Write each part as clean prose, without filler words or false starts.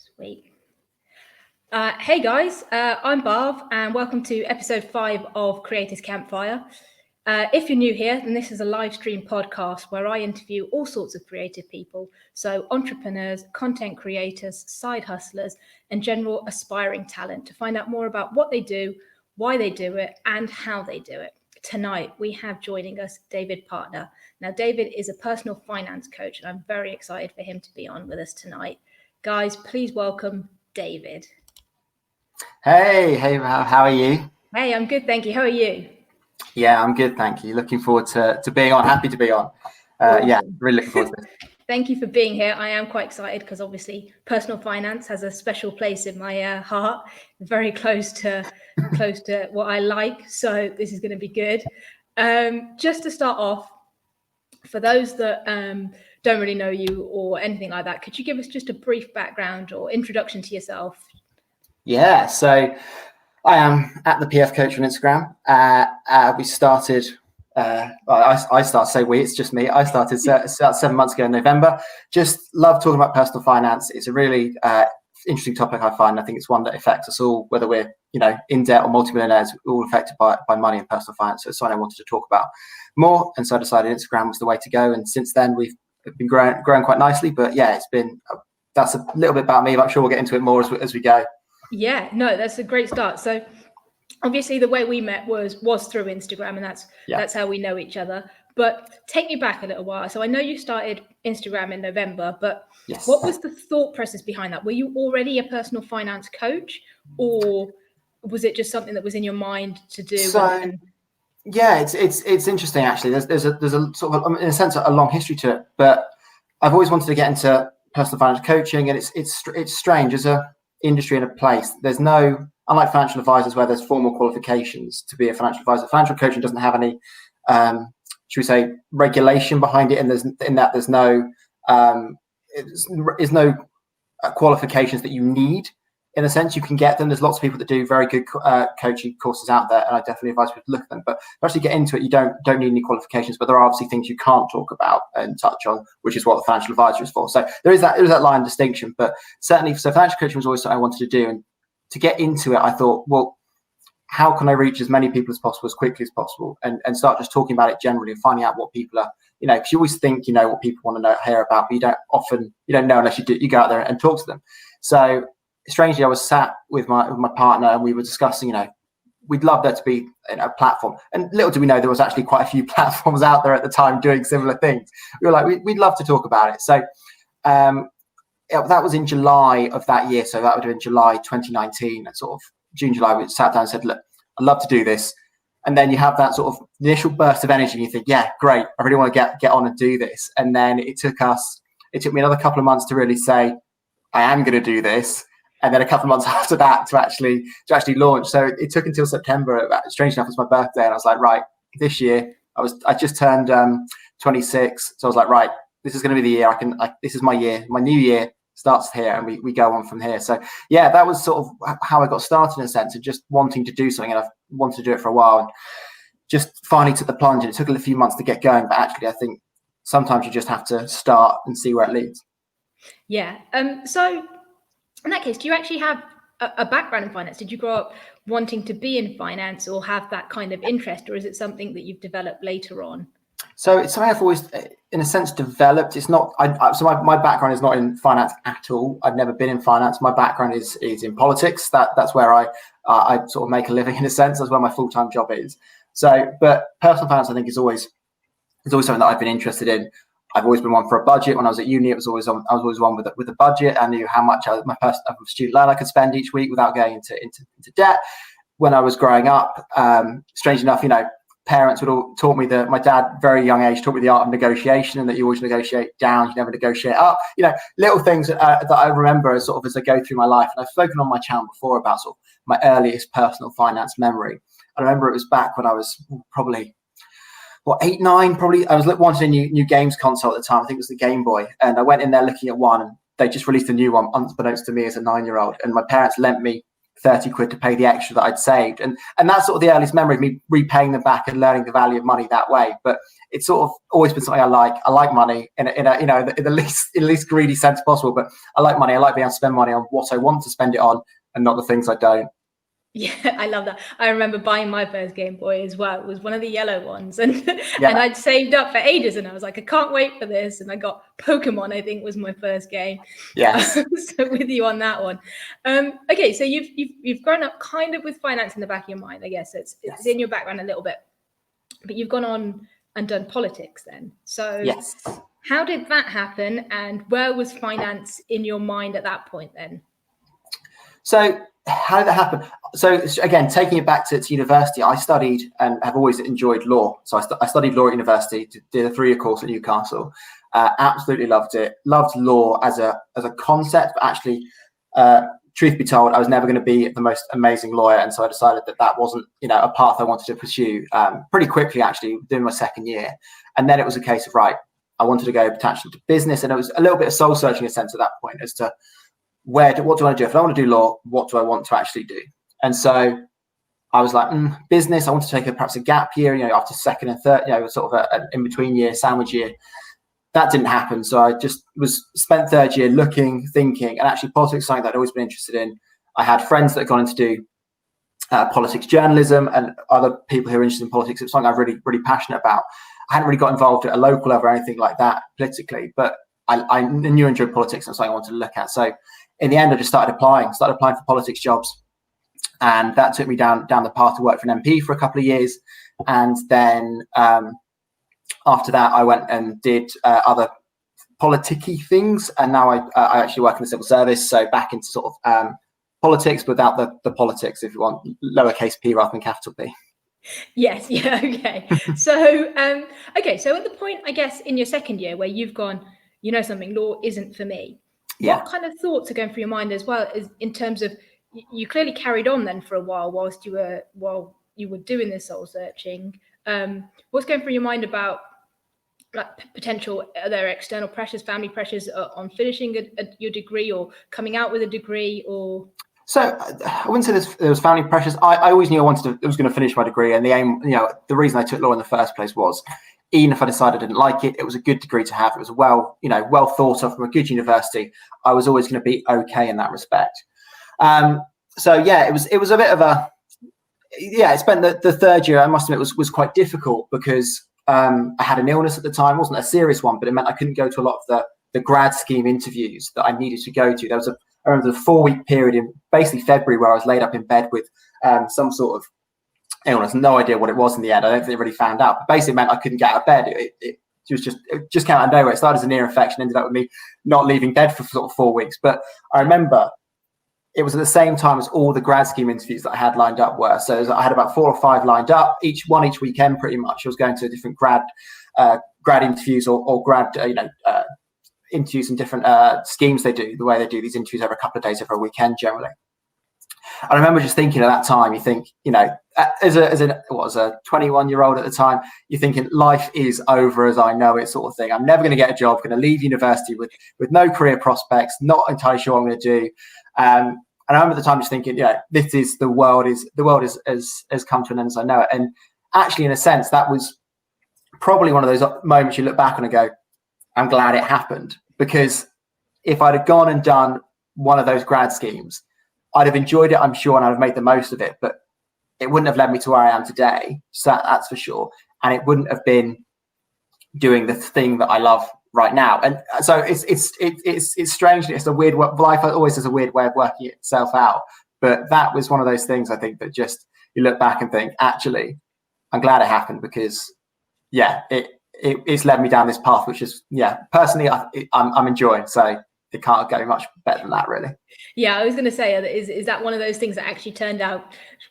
Sweet. Hey guys, I'm Barb and welcome to episode 5 of Creators Campfire. If you're new here, then this is a live stream podcast where I interview all sorts of creative people. So entrepreneurs, content creators, side hustlers, and general aspiring talent to find out more about what they do, why they do it, and how they do it. Tonight, we have joining us David Partner. Now, David is a personal finance coach, and I'm very excited for him to be on with us tonight. Guys, please welcome David. Hey, how are you? Hey, I'm good, thank you. How are you? Yeah, I'm good, thank you. Looking forward to being on. Happy to be on. Awesome. Yeah, really looking forward to this. Thank you for being here. I am quite excited because obviously personal finance has a special place in my heart, very close to what I like. So this is going to be good. Just to start off, for those that don't really know you or anything like that, could you give us just a brief background or introduction to yourself? Yeah, so I am at the PF Coach on Instagram. We started. I started. Say we. It's just me. I started 7 months ago in November. Just love talking about personal finance. It's a really interesting topic. I find. I think it's one that affects us all, whether we're in debt or multimillionaires. We're all affected by money and personal finance. So it's something I wanted to talk about more, and so I decided Instagram was the way to go. And since then, we've been growing quite nicely. But yeah, it's been. That's a little bit about me. But I'm sure we'll get into it more as we go. Yeah, no, that's a great start. So obviously the way we met was through Instagram, and that's how we know each other. But take me back a little while. So I know you started Instagram in November, but yes. What was the thought process behind that? Were you already a personal finance coach, or was it just something that was in your mind to do? Yeah, it's interesting actually. There's a sort of, in a sense, a long history to it, but I've always wanted to get into personal finance coaching, and it's strange as a industry in a place. There's no, unlike financial advisors where there's formal qualifications to be a financial advisor, financial coaching doesn't have any should we say regulation behind it, and there's no qualifications that you need. In a sense, you can get them. There's lots of people that do very good coaching courses out there, and I definitely advise people to look at them. But to actually get into it, you don't need any qualifications. But there are obviously things you can't talk about and touch on, which is what the financial advisor is for. So there is that line of distinction. But certainly, so financial coaching was always something I wanted to do. And to get into it, I thought, well, how can I reach as many people as possible as quickly as possible, and start just talking about it generally and finding out what people are, because you always think you know what people want to hear about, but you don't know unless you go out there and talk to them. So strangely, I was sat with my partner and we were discussing, we'd love there to be a platform. And little do we know there was actually quite a few platforms out there at the time doing similar things. We were like, we'd love to talk about it. So that was in July of that year. So that would have been July 2019, and sort of June, July, we sat down and said, look, I'd love to do this. And then you have that sort of initial burst of energy and you think, yeah, great, I really want to get on and do this. And then it took me another couple of months to really say, I am going to do this. And then a couple of months after that to actually launch. So it took until September. Strange enough, it was my birthday, and I was like, right, this year I just turned 26. So I was like, right, this is going to be the year. This is my year. My new year starts here, and we go on from here. So yeah, that was sort of how I got started in a sense of just wanting to do something, and I've wanted to do it for a while, and just finally took the plunge. And it took a few months to get going, but actually, I think sometimes you just have to start and see where it leads. Yeah. So. In that case, do you actually have a background in finance? Did you grow up wanting to be in finance or have that kind of interest, or is it something that you've developed later on? So it's something I've always, in a sense, developed. It's not. So my background is not in finance at all. I've never been in finance. My background is in politics. That's where I sort of make a living in a sense. That's where my full-time job is. So, but personal finance, I think, is always something that I've been interested in. I've always been one for a budget. When I was at uni, I was always one with a budget. I knew how much my personal student loan I could spend each week without going into debt. When I was growing up, strange enough, parents would all taught me that my dad, very young age, taught me the art of negotiation, and that you always negotiate down, you never negotiate up. Little things that I remember as I go through my life. And I've spoken on my channel before about sort of my earliest personal finance memory. I remember it was back when I was probably 8, 9, probably. I was wanting a new games console at the time. I think it was the Game Boy. And I went in there looking at one, and they just released a new one, unbeknownst to me as a 9-year-old. And my parents lent me 30 quid to pay the extra that I'd saved. And that's sort of the earliest memory of me repaying them back and learning the value of money that way. But it's sort of always been something I like. I like money in the least greedy sense possible, but I like money. I like being able to spend money on what I want to spend it on and not the things I don't. Yeah, I love that. I remember buying my first Game Boy as well. It was one of the yellow ones, and Yeah. and I'd saved up for ages, and I was like, I can't wait for this. And I got Pokemon, I think was my first game. Yes. So with you on that one. Okay, so you've grown up kind of with finance in the back of your mind, I guess. It's in your background a little bit, but you've gone on and done politics then. So yes. How did that happen, and where was finance in your mind at that point then? So how did that happen? So again, taking it back to university, I studied and have always enjoyed law. So I studied law at university, did a 3-year course at Newcastle. Absolutely loved it. Loved law as a concept, but actually, truth be told, I was never going to be the most amazing lawyer, and so I decided that wasn't a path I wanted to pursue. Pretty quickly, actually, doing my second year, and then it was a case of I wanted to go potentially to business, and it was a little bit of soul searching in a sense at that point as to what do I want to do? If I want to do law, what do I want to actually do? And so I was like, business. I want to take perhaps a gap year, after second and third, sort of an in-between year, sandwich year. That didn't happen. So I just spent third year looking, thinking, and actually politics is something that I'd always been interested in. I had friends that had gone in to do politics journalism, and other people who are interested in politics. It's something I'm really, really passionate about. I hadn't really got involved at a local level or anything like that politically, but I knew I enjoyed politics, and something I wanted to look at. So in the end, I just started applying for politics jobs. And that took me down the path to work for an MP for a couple of years. And then after that, I went and did other politicky things. And now I actually work in the civil service. So back into sort of politics without the politics, if you want, lowercase p rather than capital P. Yes. Yeah. Okay. So, so at the point, I guess, in your second year where you've gone, something, law isn't for me. Yeah. What kind of thoughts are going through your mind as well, as in terms of you clearly carried on then for a while whilst you were doing this soul searching. What's going through your mind about potential other external pressures, family pressures on finishing your degree or coming out with a degree or? So I wouldn't say there was family pressures. I always knew I was going to finish my degree, and the aim, the reason I took law in the first place was, even if I decided I didn't like it, it was a good degree to have. It was well thought of from a good university. I was always going to be okay in that respect. So yeah, it was a bit of a, I spent the third year, I must admit, was quite difficult because I had an illness at the time. It wasn't a serious one, but it meant I couldn't go to a lot of the grad scheme interviews that I needed to go to. There was I remember the 4-week period in basically February where I was laid up in bed with some sort of illness. No idea what it was in the end. I don't think they really found out. But basically, it meant I couldn't get out of bed. It just came out of nowhere. It started as an ear infection, ended up with me not leaving bed for sort of 4 weeks. But I remember it was at the same time as all the grad scheme interviews that I had lined up were. So I had about 4 or 5 lined up, each weekend pretty much. I was going to different grad interviews or grad interviews in different schemes they do, the way they do these interviews over a couple of days, over a weekend generally. I remember just thinking at that time, you think, as a 21-year-old at the time, you're thinking life is over as I know it, sort of thing. I'm never going to get a job, going to leave university with no career prospects, not entirely sure what I'm going to do. And I remember at the time just thinking, this is the world has come to an end as I know it. And actually, in a sense, that was probably one of those moments you look back on and go, I'm glad it happened, because if I'd have gone and done one of those grad schemes, I'd have enjoyed it, I'm sure, and I'd have made the most of it, but it wouldn't have led me to where I am today. So that's for sure. And it wouldn't have been doing the thing that I love right now. And so it's strange. It's a weird, life always has a weird way of working itself out. But that was one of those things, I think, that just you look back and think, actually, I'm glad it happened, because it's led me down this path, which is, personally, I'm enjoying. So it can't go much better than that, really. Yeah, I was going to say, is that one of those things that actually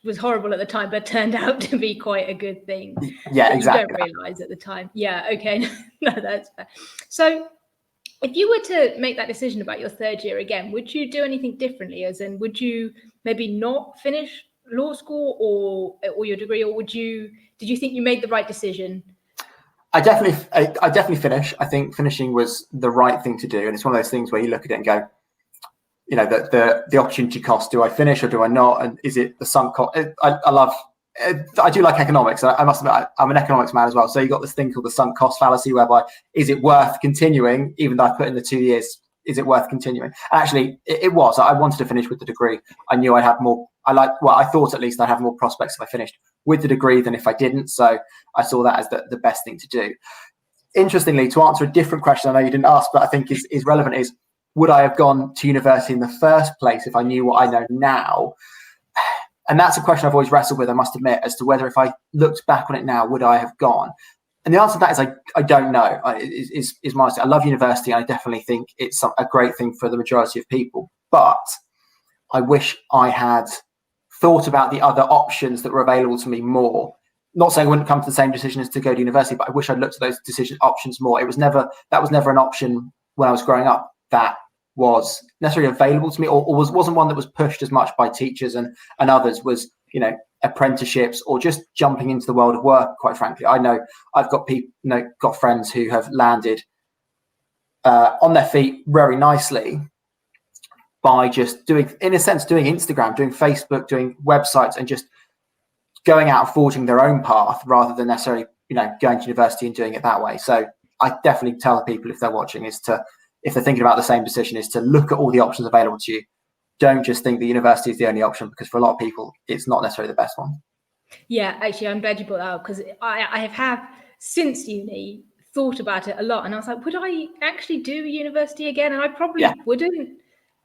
was horrible at the time, but turned out to be quite a good thing? Yeah, exactly. You don't realise at the time. Yeah, okay. No, that's fair. So if you were to make that decision about your third year again, would you do anything differently? As in, would you maybe not finish law school or your degree, or did you think you made the right decision? I definitely finish. I think finishing was the right thing to do. And it's one of those things where you look at it and go, the opportunity cost. Do I finish or do I not? And is it the sunk cost? I do like economics. I must admit, I'm an economics man as well. So you got this thing called the sunk cost fallacy, whereby is it worth continuing, even though I put in the 2 years? Is it worth continuing? Actually, it was. I wanted to finish with the degree. I knew I'd have more. I thought at least I'd have more prospects if I finished with the degree than if I didn't. So I saw that as the best thing to do. Interestingly, to answer a different question I know you didn't ask, but I think is relevant, is would I have gone to university in the first place if I knew what I know now? And that's a question I've always wrestled with, I must admit, as to whether if I looked back on it now, would I have gone? And the answer to that is I don't know. Is my answer. I love university, and I definitely think it's a great thing for the majority of people. But I wish I had thought about the other options that were available to me more. Not saying I wouldn't come to the same decision as to go to university, but I wish I'd looked at those options more. That was never an option when I was growing up that was necessarily available to me, or wasn't one that was pushed as much by teachers and others. Was apprenticeships or just jumping into the world of work. Quite frankly, I know I've got got friends who have landed on their feet very nicely by just doing Instagram, doing Facebook, doing websites, and just going out and forging their own path rather than necessarily, going to university and doing it that way. So I definitely tell people, if they're watching, if they're thinking about the same decision, is to look at all the options available to you. Don't just think that university is the only option, because for a lot of people, it's not necessarily the best one. Yeah, actually, I'm glad you brought that up, because I have since uni thought about it a lot, and I was like, would I actually do university again? And I probably wouldn't.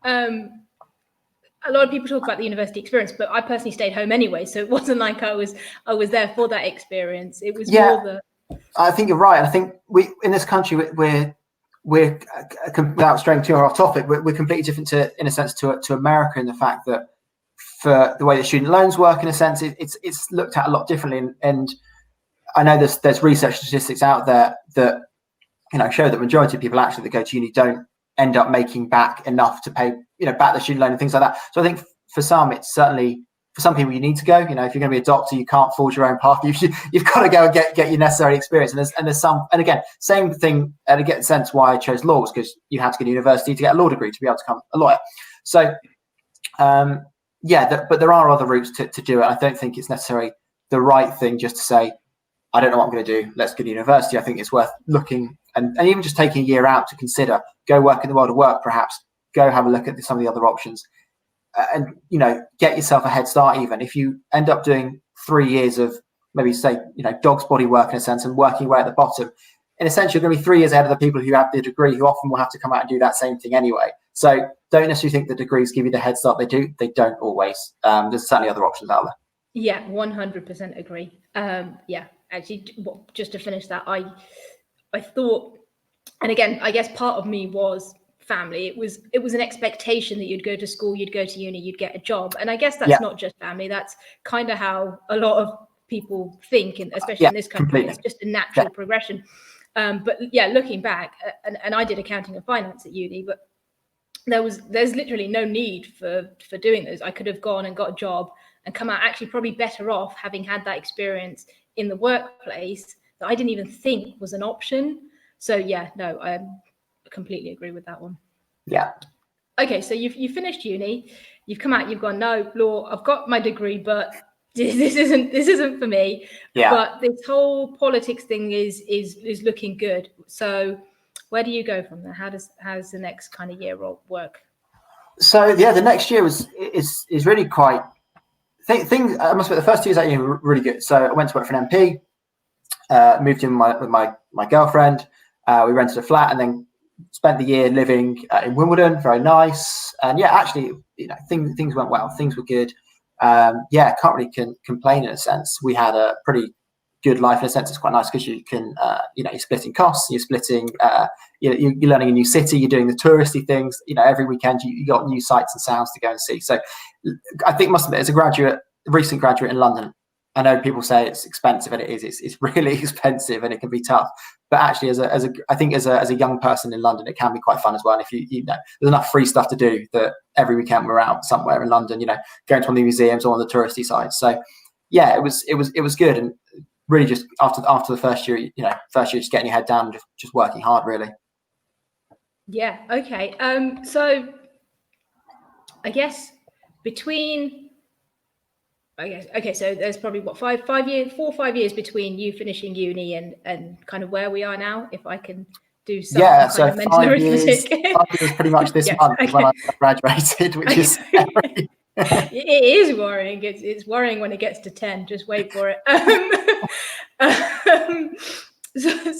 A lot of people talk about the university experience, but I personally stayed home anyway, so it wasn't like I was there for that experience. It was more the. I think you're right. I think we in this country we're without straying too off topic, we're completely different in a sense to America, in the fact that for the way that student loans work, in a sense, it's looked at a lot differently. And I know there's research statistics out there that show that majority of people actually that go to uni don't end up making back enough to pay back the student loan and things like that. So I think for some, it's certainly, for some people, you need to go. If you're going to be a doctor, you can't forge your own path. You've got to go and get your necessary experience. And there's some, and again, same thing. And I get the sense why I chose law was because you had to go to university to get a law degree to be able to become a lawyer. So but there are other routes to do it. I don't think it's necessarily the right thing just to say, I don't know what I'm going to do, let's go to university. I think it's worth looking and even just taking a year out to consider, go work in the world of work, perhaps go have a look at some of the other options, and get yourself a head start. Even if you end up doing 3 years of maybe say dog's body work in a sense and working way at the bottom, in a sense you're going to be 3 years ahead of the people who have the degree, who often will have to come out and do that same thing anyway. So don't necessarily think the degrees give you the head start. They don't always. There's certainly other options out there. Yeah, 100% agree. Actually, just to finish that, I thought, and again, I guess part of me was family. It was an expectation that you'd go to school, you'd go to uni, you'd get a job. And I guess that's not just family. That's kind of how a lot of people think, and especially in this country, completely. It's just a natural progression. But looking back, and I did accounting and finance at uni, but there's literally no need for doing those. I could have gone and got a job and come out actually probably better off, having had that experience in the workplace that I didn't even think was an option. So I completely agree with that one. Yeah. Okay, so you've finished uni, you've come out, you've gone, no, law, I've got my degree, but this isn't for me. Yeah. But this whole politics thing is looking good. So where do you go from there? How's the next kind of year work? So the next year is really quite things. I must admit, the first 2 years that year were really good. So I went to work for an MP, moved in with my girlfriend. We rented a flat and then spent the year living in Wimbledon. Very nice. And actually, things went well. Things were good. Can't really complain in a sense. We had a pretty good life in a sense. It's quite nice because you can, you're splitting costs, you're splitting, you're learning a new city, you're doing the touristy things. Every weekend you got new sights and sounds to go and see. So I think must admit, as a recent graduate in London, I know people say it's expensive, and it is. It's really expensive, and it can be tough. But actually, I think as a young person in London, it can be quite fun as well. And if there's enough free stuff to do that every weekend we're out somewhere in London, going to one of the museums or on the touristy sites. So it was good, and really just after the first year, just getting your head down and just working hard, really. Yeah. Okay. So I guess between, okay, so there's probably what, 4 or 5 years between you finishing uni and kind of where we are now, if I can do some kind of mental arithmetic. 5 years pretty much this month okay. when I graduated, which is scary. It is worrying. It's worrying when it gets to 10. Just wait for it.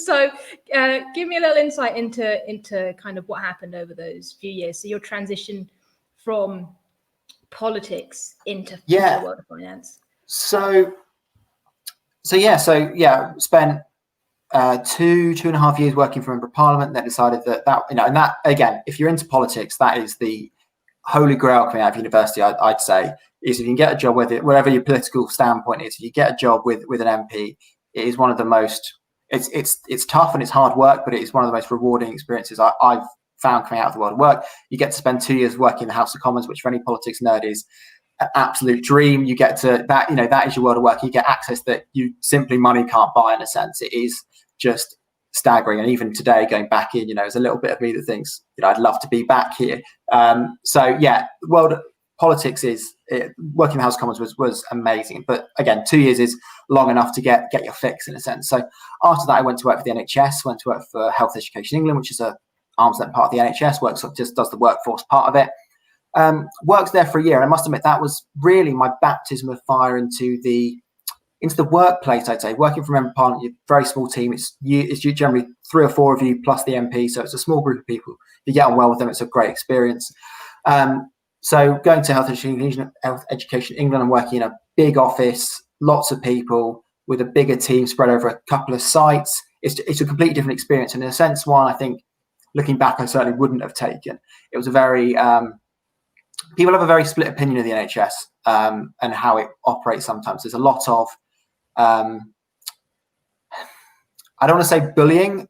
So give me a little insight into kind of what happened over those few years. So your transition from politics into the world of finance. So spent 2.5 years working for Member of Parliament. Then decided that and that again, if you're into politics, that is the holy grail coming out of university. I'd say is if you can get a job with it, whatever your political standpoint is, if you get a job with an MP, it is one of the most. It's tough and it's hard work, but it is one of the most rewarding experiences I've found coming out of the world of work. You get to spend 2 years working in the House of Commons, which for any politics nerd is an absolute dream. You get to that, that is your world of work. You get access that money can't buy, in a sense. It is just staggering. And even today, going back in, there's a little bit of me that thinks, I'd love to be back here. The world of politics working in the House of Commons was amazing. But again, 2 years is long enough to get your fix, in a sense. So after that, I went to work for the NHS, went to work for Health Education England, which is a arm's length part of the NHS, just does the workforce part of it. Worked there for a year, and I must admit that was really my baptism of fire into the workplace. I'd say working for Member of Parliament, you're a very small team. It's generally 3 or 4 of you plus the MP, so it's a small group of people. You get on well with them. It's a great experience. So going to Health Education England and working in a big office, lots of people with a bigger team spread over a couple of sites. It's a completely different experience, and in a sense, one I think looking back, I certainly wouldn't have taken. It was a very people have a very split opinion of the NHS and how it operates. Sometimes there's a lot of I don't want to say bullying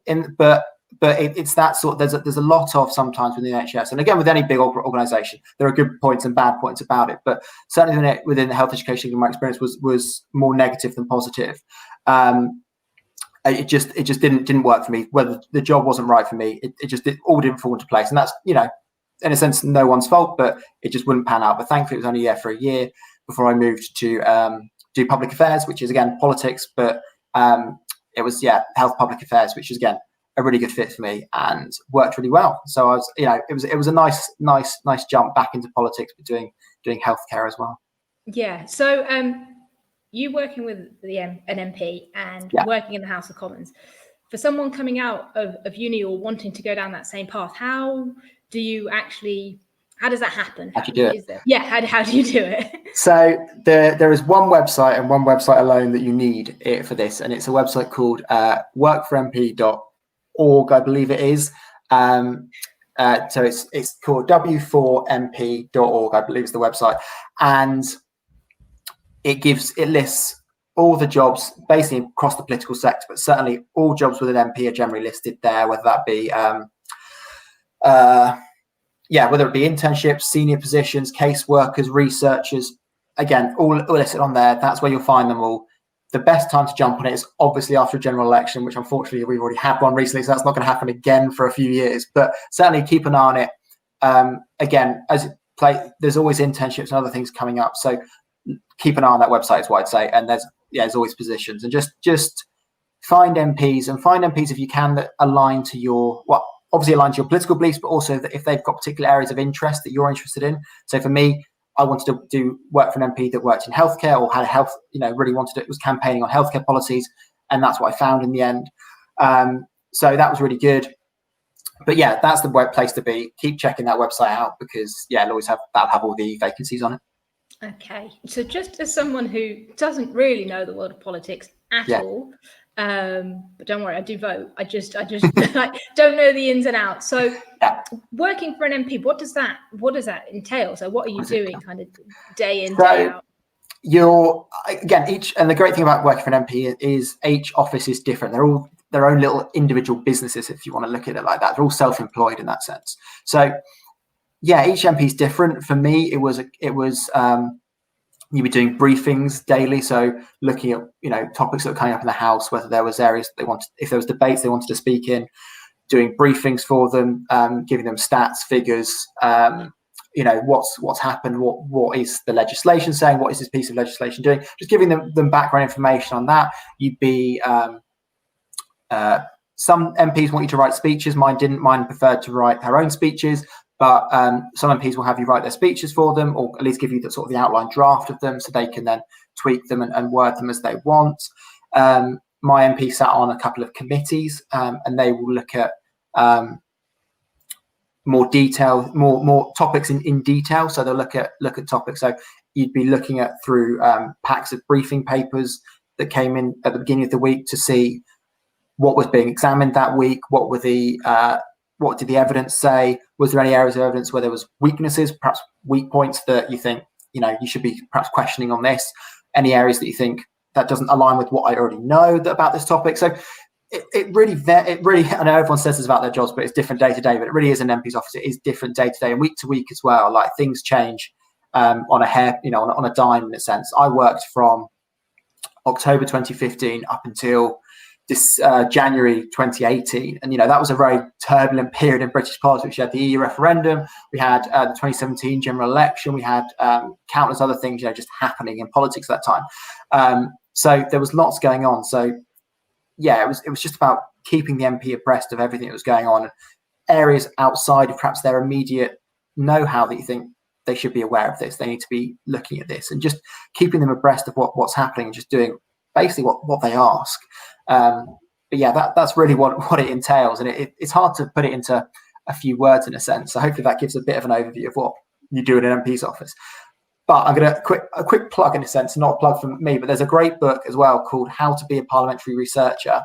but it's that sort. There's a lot of sometimes within the NHS, and again with any big organisation, there are good points and bad points about it. But certainly within the health education, my experience was more negative than positive. It just didn't work for me. Whether the job wasn't right for me, it all didn't fall into place, and that's in a sense no one's fault, but it just wouldn't pan out. But thankfully, it was only there for a year before I moved to do public affairs, which is again politics, but it was health public affairs, which is again a really good fit for me and worked really well. So I was, it was a nice jump back into politics, but doing healthcare as well. Yeah. So you working with an MP and working in the House of Commons, for someone coming out of uni or wanting to go down that same path, how does that happen? How do you do it? How do you do it? So there is one website and one website alone that you need for this, and it's a website called workformp.org, I believe it is. So it's called w4mp.org, I believe is the website, and it lists all the jobs basically across the political sector, but certainly all jobs with an MP are generally listed there, whether that be whether it be internships, senior positions, caseworkers, researchers, again, all listed on there. That's where you'll find them all. The best time to jump on it is obviously after a general election, which unfortunately we've already had one recently, so that's not going to happen again for a few years. But certainly keep an eye on it. Again, there's always internships and other things coming up, so keep an eye on that website is what I'd say. And there's always positions, and just find MPs if you can that align to your obviously align to your political beliefs, but also that if they've got particular areas of interest that you're interested in. So for me, I wanted to do work for an MP that worked in healthcare or had a health, really wanted it, was campaigning on healthcare policies, and that's what I found in the end. So that was really good. But that's the right place to be. Keep checking that website out because it'll always have all the vacancies on it. Okay, so just as someone who doesn't really know the world of politics at all, but don't worry, I do vote. I just don't know the ins and outs. So working for an MP, what does that entail? So what are you doing kind of day in, day out? And the great thing about working for an MP is each office is different. They're all their own little individual businesses, if you want to look at it like that. They're all self-employed in that sense. So each MP is different. For me, it was you were doing briefings daily, so looking at topics that were coming up in the House, whether there was areas they wanted, if there was debates they wanted to speak in, doing briefings for them, giving them stats, figures, what's happened, what is the legislation saying, what is this piece of legislation doing, just giving them background information on that. You'd be some MPs want you to write speeches. Mine didn't. Mine preferred to write her own speeches, but some MPs will have you write their speeches for them, or at least give you the sort of the outline draft of them, so they can then tweak them and word them as they want. My MP sat on a couple of committees, and they will look at more detail, more topics in detail. So they'll look at topics. So you'd be looking at through packs of briefing papers that came in at the beginning of the week to see what was being examined that week. What did the evidence say? Was there any areas of evidence where there was weaknesses, perhaps weak points that you think you should be perhaps questioning on this? Any areas that you think that doesn't align with what I already know about this topic? So it really, I know everyone says this about their jobs, but it's different day to day. But it really is an MP's office. It is different day to day and week to week as well. Like, things change on a hair, on a dime in a sense. I worked from October 2015 up until this January 2018, and that was a very turbulent period in British politics. We had the EU referendum, we had the 2017 general election, we had countless other things just happening in politics at that time. So there was lots going on. So yeah, it was just about keeping the MP abreast of everything that was going on. Areas outside of perhaps their immediate know-how that you think they should be aware of this, they need to be looking at this, and just keeping them abreast of what's happening, and just doing basically what they ask. But yeah, that's really what it entails, and it's hard to put it into a few words in a sense. So hopefully that gives a bit of an overview of what you do in an MP's office. But I'm going to a quick plug in a sense, not a plug from me, but there's a great book as well called How to Be a Parliamentary Researcher.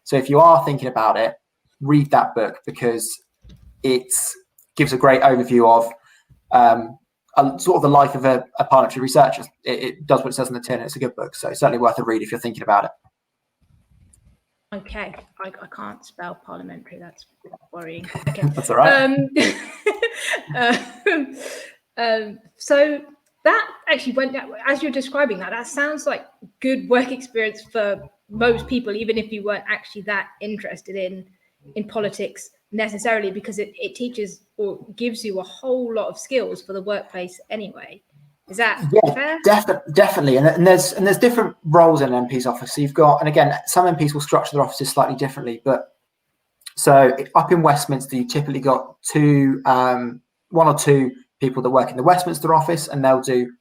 So if you are thinking about it, read that book, because it gives a great overview of sort of the life of a parliamentary researcher. It does what it says on the tin. It's a good book, so it's certainly worth a read if you're thinking about it. Okay, I can't spell parliamentary. That's worrying. Okay. That's all right. So that actually went down, as you're describing that sounds like good work experience for most people, even if you weren't actually that interested in politics necessarily, because it teaches or gives you a whole lot of skills for the workplace anyway. Is that fair? Definitely. And there's different roles in an MP's office. So you've got, and again, some MPs will structure their offices slightly differently, but so up in Westminster, you typically got one or two people that work in the Westminster office, and they'll do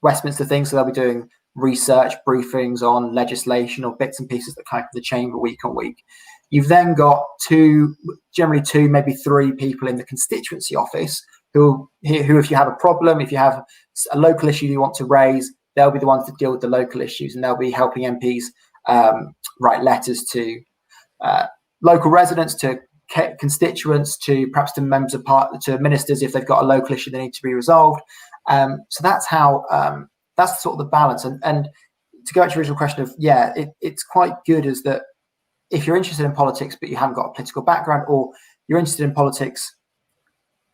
Westminster things. So they'll be doing research briefings on legislation or bits and pieces that come from the chamber week on week. You've then got generally two, maybe three people in the constituency office who, if you have a problem, if you have a local issue you want to raise, they'll be the ones that deal with the local issues, and they'll be helping MPs write letters to local residents, to constituents, to perhaps to members of to ministers if they've got a local issue that need to be resolved. So that's how that's sort of the balance. And to go to your original question of, it's quite good is that if you're interested in politics but you haven't got a political background, or you're interested in politics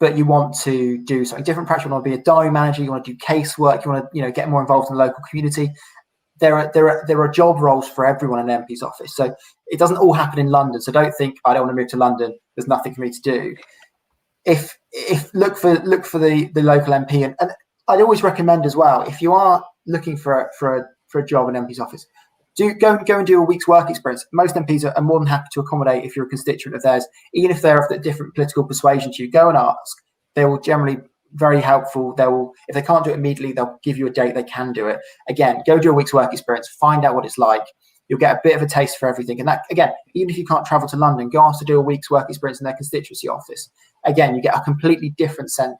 but you want to do something different, perhaps you want to be a diary manager, you want to do casework, you want to get more involved in the local community, there are job roles for everyone in an MP's office. So it doesn't all happen in London. So don't think, I don't want to move to London, there's nothing for me to do. If look for the local MP, and I'd always recommend as well, if you are looking for a job in an MP's office, go and do a week's work experience. Most MPs are more than happy to accommodate if you're a constituent of theirs, even if they're of a different political persuasion to you. Go and ask. They will generally very helpful. If they can't do it immediately, they'll give you a date they can do it. Again, go do a week's work experience, find out what it's like. You'll get a bit of a taste for everything. And that, again, even if you can't travel to London, go ask to do a week's work experience in their constituency office. Again, you get a completely different set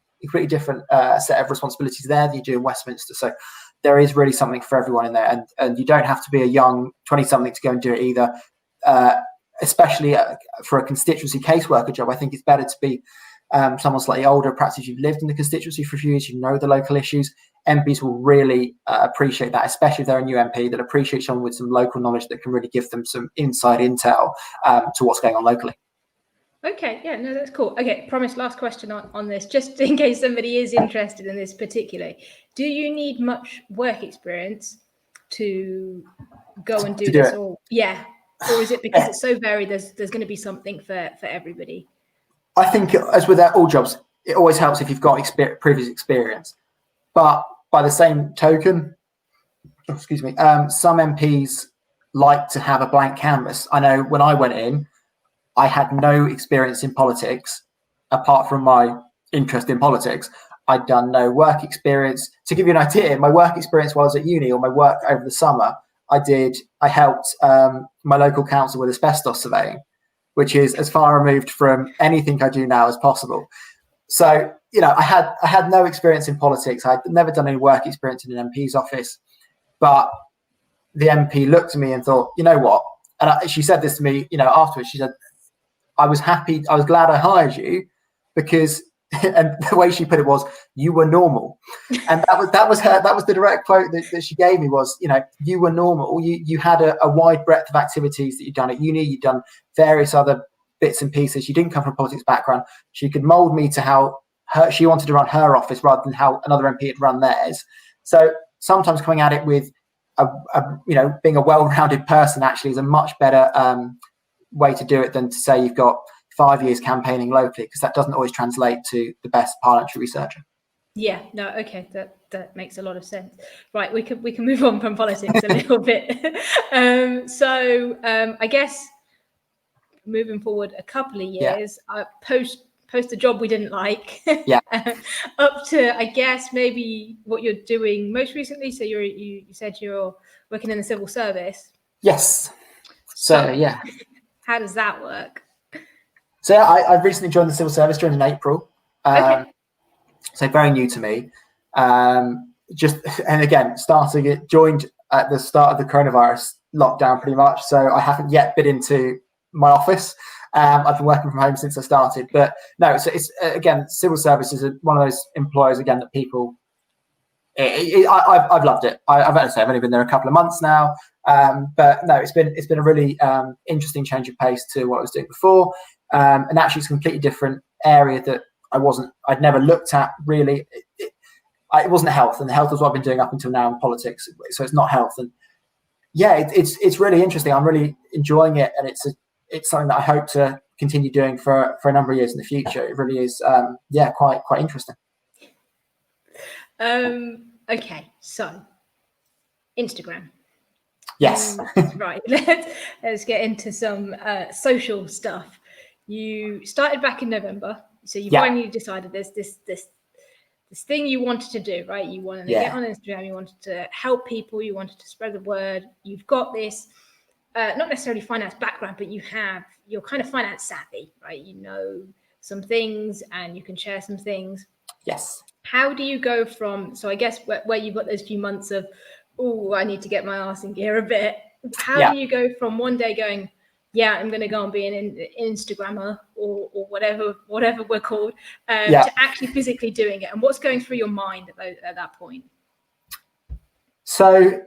of responsibilities there than you do in Westminster. So there is really something for everyone in there, and you don't have to be a young 20-something to go and do it either. Especially for a constituency caseworker job, I think it's better to be someone slightly older. Perhaps if you've lived in the constituency for a few years, you know the local issues. MPs will really appreciate that, especially if they're a new MP, that appreciate someone with some local knowledge that can really give them some inside intel to what's going on locally. Okay, yeah, no, that's cool. Okay, promise, last question on this, just in case somebody is interested in this particularly. Do you need much work experience to go and do this? Or is it because it's so varied, there's going to be something for everybody? I think, as with all jobs, it always helps if you've got previous experience. But by the same token, some MPs like to have a blank canvas. I know when I went in, I had no experience in politics apart from my interest in politics. I'd done no work experience. To give you an idea, my work experience while I was at uni, or my work over the summer, I helped my local council with asbestos surveying, which is as far removed from anything I do now as possible. So, I had no experience in politics. I'd never done any work experience in an MP's office, but the MP looked at me and thought, you know what? And she said this to me, afterwards. She said, I was glad I hired you because, and the way she put it was, you were normal. And that was the direct quote that she gave me was, you were normal. You had a wide breadth of activities that you'd done at uni. You'd done various other bits and pieces. You didn't come from a politics background. She could mold me to how she wanted to run her office rather than how another MP had run theirs. So sometimes coming at it with being a well-rounded person actually is a much better way to do it than to say you've got 5 years campaigning locally, because that doesn't always translate to the best parliamentary researcher. Yeah, no, okay, that makes a lot of sense. Right, we can move on from politics a little bit. I guess moving forward a couple of years, post a job we didn't like, up to, I guess, maybe what you're doing most recently. So you said you're working in the civil service. Yes. So how does that work? So I've recently joined the civil service, joined in April. So very new to me. Joined at the start of the coronavirus lockdown pretty much. So I haven't yet been into my office. I've been working from home since I started. But no, so it's again, civil service is one of those employers again that people. I've loved it. I've had to say I've only been there a couple of months now, but no, it's been a really interesting change of pace to what I was doing before, and actually it's a completely different area that I'd never looked at really. It wasn't health, and health is what I've been doing up until now in politics. So it's not health, and it's really interesting. I'm really enjoying it, and it's something that I hope to continue doing for a number of years in the future. It really is, quite interesting. Okay, so Instagram. Yes. Right. Let's get into some social stuff. You started back in November, so you finally decided there's this thing you wanted to do, right? You wanted to get on Instagram, you wanted to help people, you wanted to spread the word. You've got this not necessarily finance background, but you're kind of finance savvy, right? You know some things and you can share some things. Yes. How do you go from, so I guess where you've got those few months of, I need to get my ass in gear a bit. How do you go from one day going, I'm going to go and be an Instagrammer or whatever we're called, to actually physically doing it? And what's going through your mind at that point? So,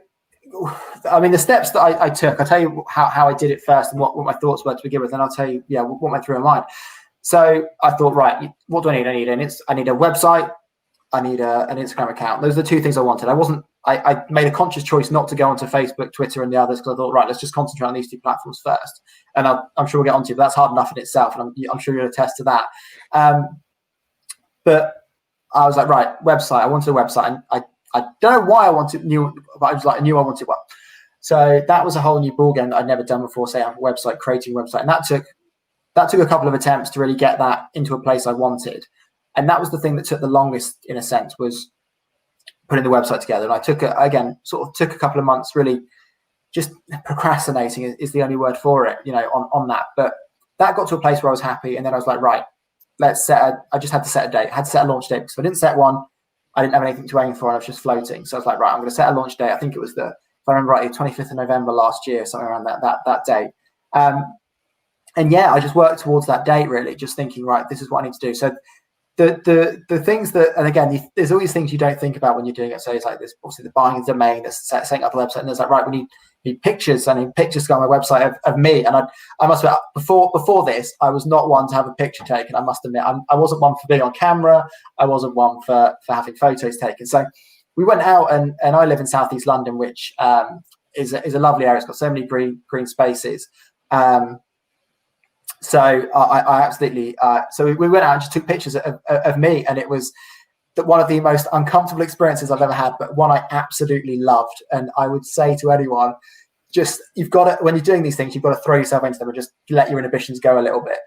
I mean, the steps that I took, I'll tell you how I did it first and what my thoughts were to begin with, and I'll tell you, what went through my mind. So I thought, right, what do I need? I need a website. I need an Instagram account. Those are the two things I wanted. I made a conscious choice not to go onto Facebook, Twitter, and the others because I thought, right, let's just concentrate on these two platforms first. And I'm sure we'll get onto it, but that's hard enough in itself, and I'm sure you'll attest to that. But I was like, right, website. I wanted a website, and I don't know why I knew I wanted one. So that was a whole new ballgame that I'd never done before. Say, I have a website, creating a website, and that took a couple of attempts to really get that into a place I wanted. And that was the thing that took the longest, in a sense, was putting the website together. And I took a couple of months, really just procrastinating is the only word for it, on that. But that got to a place where I was happy. And then I was like, right, I just had to set a date. I had to set a launch date because if I didn't set one, I didn't have anything to aim for and I was just floating. So I was like, right, I'm going to set a launch date. I think it was if I remember right, 25th of November last year, something around that date. I just worked towards that date, really, just thinking, right, this is what I need to do. So the things that, and again, there's always things you don't think about when you're doing it. So it's like this, obviously the buying a domain, there's setting up a website, and there's like, right, we need pictures. I need pictures to go on my website of me. And I must admit, before this, I was not one to have a picture taken. I must admit, I wasn't one for being on camera. I wasn't one for having photos taken. So we went out, and I live in Southeast London, which is a lovely area. It's got so many green spaces. So I absolutely. So we went out and just took pictures of me, and it was one of the most uncomfortable experiences I've ever had, but one I absolutely loved. And I would say to anyone, just you've got to, when you're doing these things, you've got to throw yourself into them and just let your inhibitions go a little bit.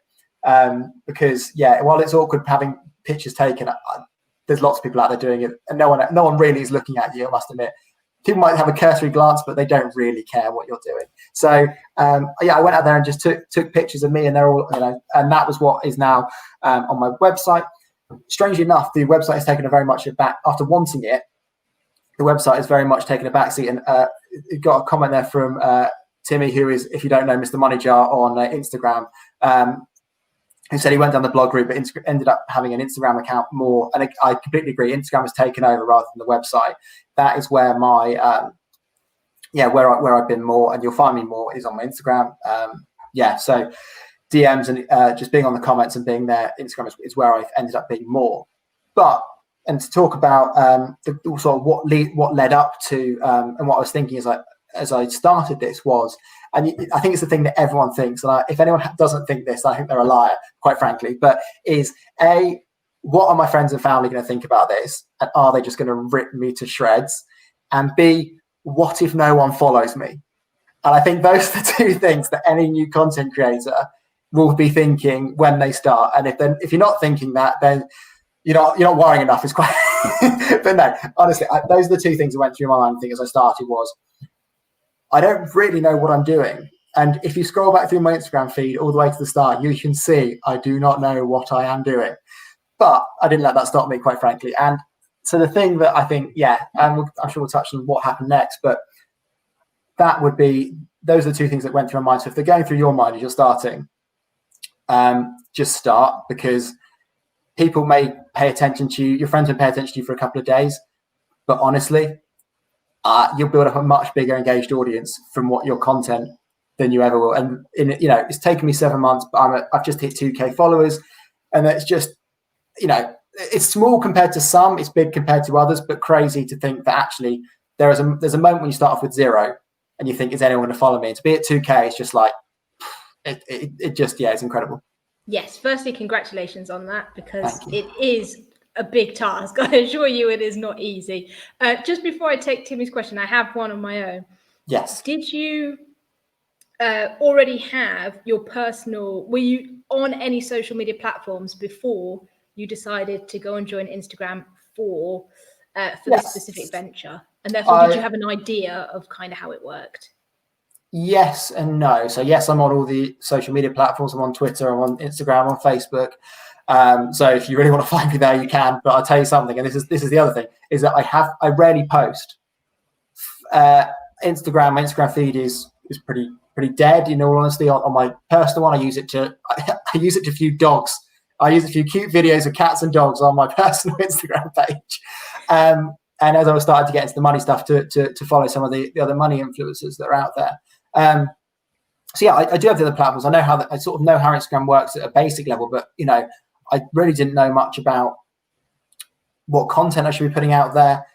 Because while it's awkward having pictures taken, there's lots of people out there doing it, and no one really is looking at you, I must admit. People might have a cursory glance, but they don't really care what you're doing. So I went out there and just took pictures of me, and they're all, and that was what is now on my website. Strangely enough, the website has taken a very much back after wanting it. The website has very much taken a backseat, and it got a comment there from Timmy, who is, if you don't know, Mr. Money Jar on Instagram, who said he went down the blog route, but ended up having an Instagram account more. And I completely agree. Instagram has taken over rather than the website. That is where my, where I've been more, and you'll find me more is on my Instagram. So DMs and just being on the comments and being there, Instagram is where I've ended up being more. And to talk about the sort of what led up to and what I was thinking as I started this was, and I think it's the thing that everyone thinks, and if anyone doesn't think this, I think they're a liar, quite frankly, but is A, what are my friends and family going to think about this? And are they just going to rip me to shreds? And B, what if no one follows me? And I think those are the two things that any new content creator will be thinking when they start. And if you're not thinking that, then you're not worrying enough. It's quite, but no, honestly, those are the two things that went through my mind. I think as I started was, I don't really know what I'm doing. And if you scroll back through my Instagram feed all the way to the start, you can see I do not know what I am doing. But I didn't let that stop me, quite frankly. And so the thing that I think, and I'm sure we'll touch on what happened next, but that would be, those are the two things that went through my mind. So if they're going through your mind as you're starting, just start, because people may pay attention to you, your friends may pay attention to you for a couple of days, but honestly, you'll build up a much bigger engaged audience from what your content than you ever will. And it's taken me 7 months, but I've just hit 2K followers, and it's just, it's small compared to some, it's big compared to others, but crazy to think that actually there's a moment when you start off with 0 and you think, is anyone going to follow me? And to be at 2K, it's just like, it just, it's incredible. Yes, firstly, congratulations on that, because it is a big task. I assure you it is not easy. Just before I take Timmy's question, I have one on my own. Yes. Did you already have your personal, were you on any social media platforms before you decided to go and join Instagram for this specific venture? And therefore, did you have an idea of kind of how it worked? Yes and no. So yes, I'm on all the social media platforms. I'm on Twitter, I'm on Instagram, I'm on Facebook. So if you really want to find me there, you can. But I'll tell you something, and this is the other thing, is that I rarely post. Instagram, my Instagram feed is pretty dead, in all honesty. On my personal one, I use it to view dogs. I use a few cute videos of cats and dogs on my personal Instagram page. And as I was starting to get into the money stuff, to follow some of the other money influencers that are out there. I do have the other platforms. I sort of know how Instagram works at a basic level, but I really didn't know much about what content I should be putting out there.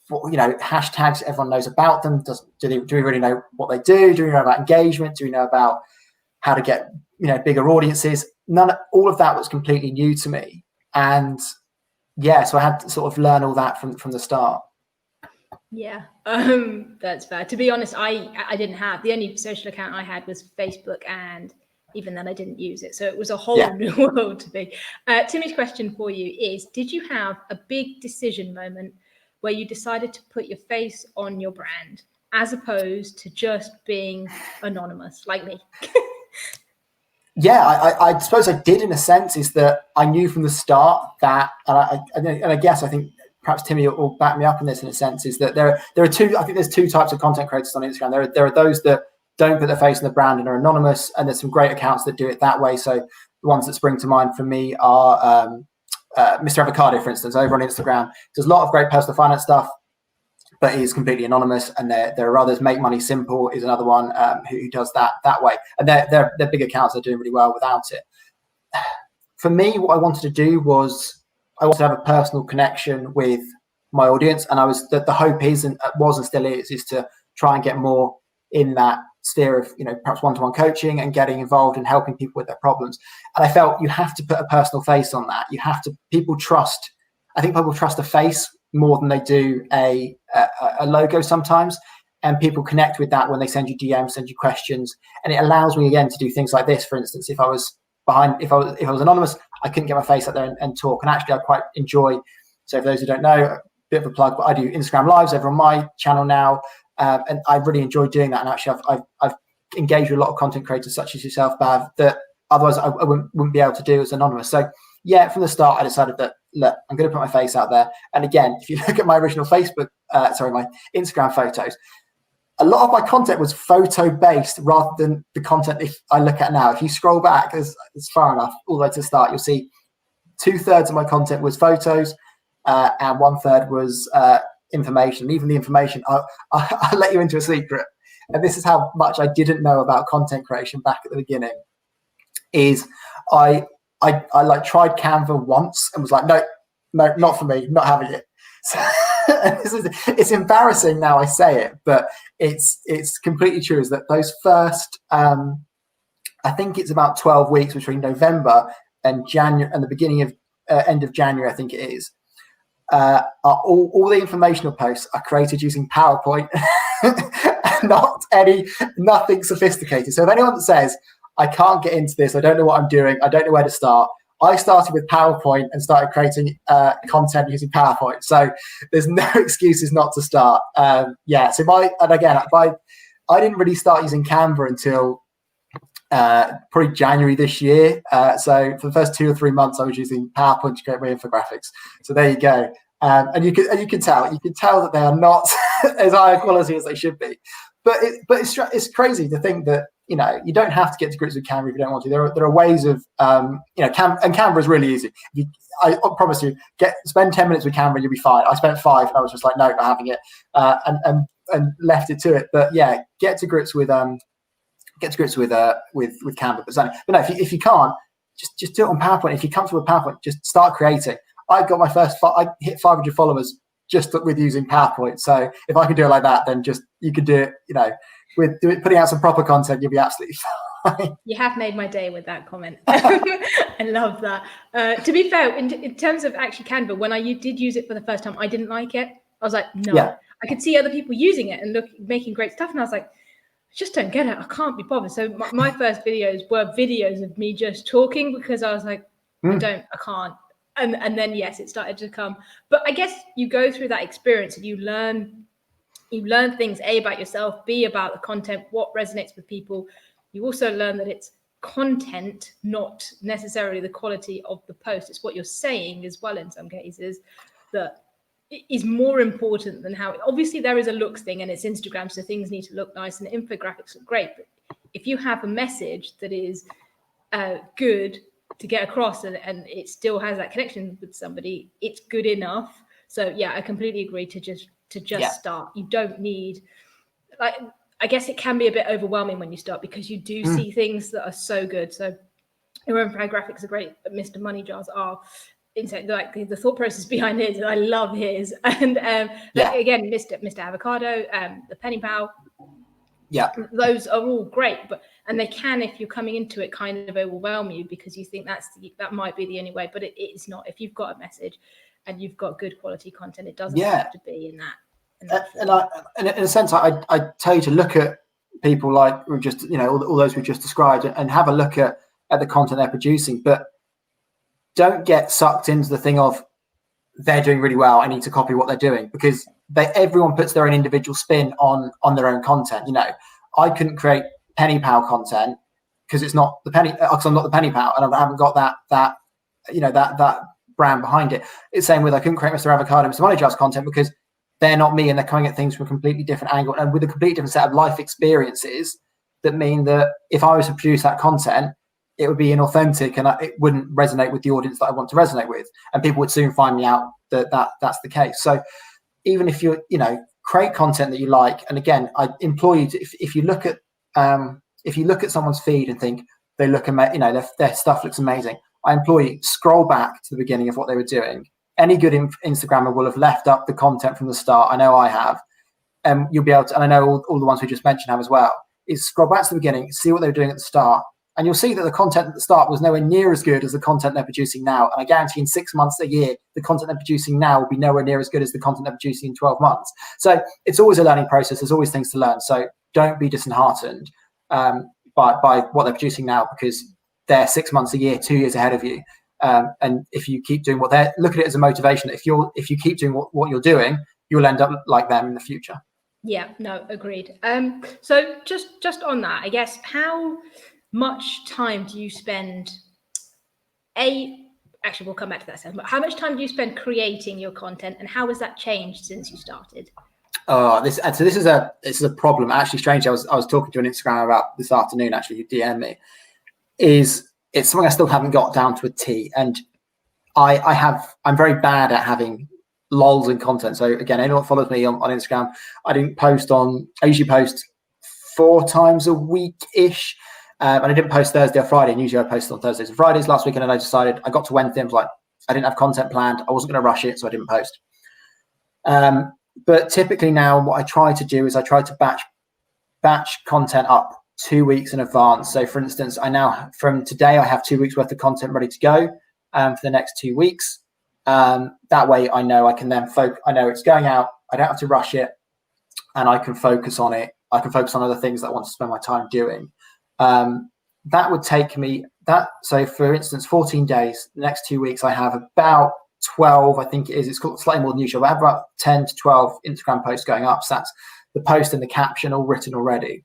Hashtags, everyone knows about them. Do we really know what they do? Do we know about engagement? Do we know about how to get bigger audiences? All of that was completely new to me, and so I had to sort of learn all that from the start. Yeah, that's fair. To be honest, I didn't have, the only social account I had was Facebook, and even then I didn't use it. So it was a whole new world to me. Timmy's question for you is, did you have a big decision moment where you decided to put your face on your brand as opposed to just being anonymous like me? I suppose I did, in a sense, is that I knew from the start that, and I guess I think perhaps Timmy will back me up in this, in a sense, is that there are two. I think there's two types of content creators on Instagram. There are those that don't put their face in the brand and are anonymous, and there's some great accounts that do it that way. So the ones that spring to mind for me are Mr. Avocado, for instance, over on Instagram. There's a lot of great personal finance stuff, but he's completely anonymous. And there are others. Make Money Simple is another one who does that way, and they're big accounts. They're doing really well without it. For me, what I wanted to do was, I wanted to have a personal connection with my audience, and the hope is, and was and still is to try and get more in that sphere of, perhaps one-to-one coaching and getting involved and helping people with their problems. And I felt you have to put a personal face on that. I think people trust a face more than they do a logo sometimes. And people connect with that when they send you DMs, send you questions. And it allows me, again, to do things like this. For instance, if I was anonymous, I couldn't get my face out there and talk. And actually, I quite enjoy. So for those who don't know, a bit of a plug, but I do Instagram lives over on my channel now. And I really enjoy doing that. And actually, I've engaged with a lot of content creators such as yourself, Bav, that otherwise I wouldn't be able to do as anonymous. So yeah, from the start, I decided that, look, I'm going to put my face out there. And again, if you look at my original my Instagram photos, a lot of my content was photo based rather than the content if I look at now. If you scroll back, it's far enough all the way to the start, you'll see 2/3 of my content was photos and 1/3 was information. Even the information, I'll let you into a secret. And this is how much I didn't know about content creation back at the beginning. Is I tried Canva once and was like, no, not for me, not having it. So it's embarrassing now I say it, but it's completely true. Is that those first I think it's about 12 weeks between November and January and the beginning of end of January, I think it is. All the informational posts are created using PowerPoint, nothing sophisticated. So if anyone says I can't get into this, I don't know what I'm doing, I don't know where to start, I started with PowerPoint and started creating content using PowerPoint. So there's no excuses not to start. So I didn't really start using Canva until probably January this year. So for the first 2 or 3 months, I was using PowerPoint to create my infographics. So there you go. And you can tell that they are not as high quality as they should be. But it's crazy to think that you don't have to get to grips with Canva if you don't want to. There are ways of and Canva is really easy. I promise you, spend 10 minutes with Canva, you'll be fine. I spent 5 and I was just like, no, not having it, and left it to it. But yeah, get to grips with Canva. But no, if you can't, just do it on PowerPoint. If you're comfortable with PowerPoint, just start creating. I got my first, I hit 500 followers just with using PowerPoint. So if I can do it like that, then you can do it, with putting out some proper content, you'll be absolutely fine. You have made my day with that comment. I love that. To be fair, in terms of actually Canva, when I did use it for the first time, I didn't like it. I was like, no. Yeah. I could see other people using it and making great stuff. And I was like, I just don't get it. I can't be bothered. So my first videos were videos of me just talking because I was like, I can't. And then, yes, it started to come. But I guess you go through that experience and you learn things, A, about yourself, B, about the content, what resonates with people. You also learn that it's content, not necessarily the quality of the post. It's what you're saying as well in some cases that is more important than how. Obviously, there is a looks thing and it's Instagram, so things need to look nice and the infographics look great. But if you have a message that is good to get across and it still has that connection with somebody, it's good enough. So yeah, I completely agree to just start. You don't need, I guess it can be a bit overwhelming when you start because you do see things that are so good. So your own graphics are great, but Mr. Money Jars are insane. Like the thought process behind his, I love his. And again, Mr. Avocado, the Penny Pal. Yeah, those are all great, and they can, if you're coming into it, kind of overwhelm you because you think that might be the only way, but it is not. If you've got a message and you've got good quality content, it doesn't have to be in that. And in a sense, I tell you to look at people like we've just, all those we've just described, and have a look at the content they're producing, but don't get sucked into the thing of they're doing really well, I need to copy what they're doing, because everyone puts their own individual spin on their own content. I couldn't create Penny Pal content because it's not the Penny, because I'm not the Penny Pal and I haven't got that brand behind it. It's same with I couldn't create Mr. Avocado, Mr. Money Jars content because they're not me and they're coming at things from a completely different angle and with a completely different set of life experiences that mean that if I was to produce that content, it would be inauthentic and it wouldn't resonate with the audience that I want to resonate with. And people would soon find me out that's the case. So even if you create content that you like, and again, I implore you to, if you look at someone's feed and think they look amazing, their stuff looks amazing, I implore you, scroll back to the beginning of what they were doing. Any good Instagrammer will have left up the content from the start. I know I have. You'll be able to, and I know all the ones we just mentioned have as well. is scroll back to the beginning, see what they were doing at the start, and you'll see that the content at the start was nowhere near as good as the content they're producing now. And I guarantee in 6 months, a year, the content they're producing now will be nowhere near as good as the content they're producing in 12 months. So it's always a learning process. There's always things to learn. So don't be disheartened by what they're producing now, because they're 6 months, a year, 2 years ahead of you. And if you keep doing what they're, look at it as a motivation. If you keep doing what you're doing, you'll end up like them in the future. Yeah, no, agreed. So just on that, I guess, how much time do you spend? Actually, we'll come back to that second. But how much time do you spend creating your content, and how has that changed since you started? This is a problem. Actually, strangely, I was talking to an Instagram about this afternoon. Actually, who DM'd me. It's something I still haven't got down to a T, and I'm very bad at having lulls in content. So again, anyone that follows me on Instagram, I usually post 4 times a week ish. And I didn't post Thursday or Friday, and usually I posted on Thursdays and Fridays. Last weekend, and I decided, I got to Wednesday, I was like, I didn't have content planned. I wasn't going to rush it, so I didn't post. But typically now, what I try to do is I try to batch content up 2 weeks in advance. So for instance, from today, I have 2 weeks worth of content ready to go for the next 2 weeks. That way I know I can then I know it's going out. I don't have to rush it, and I can focus on it. I can focus on other things that I want to spend my time doing. That would take me so for instance, 14 days, the next 2 weeks, I have about 12, I think it is, it's called slightly more than usual. I have about 10 to 12 Instagram posts going up. So that's the post and the caption all written already.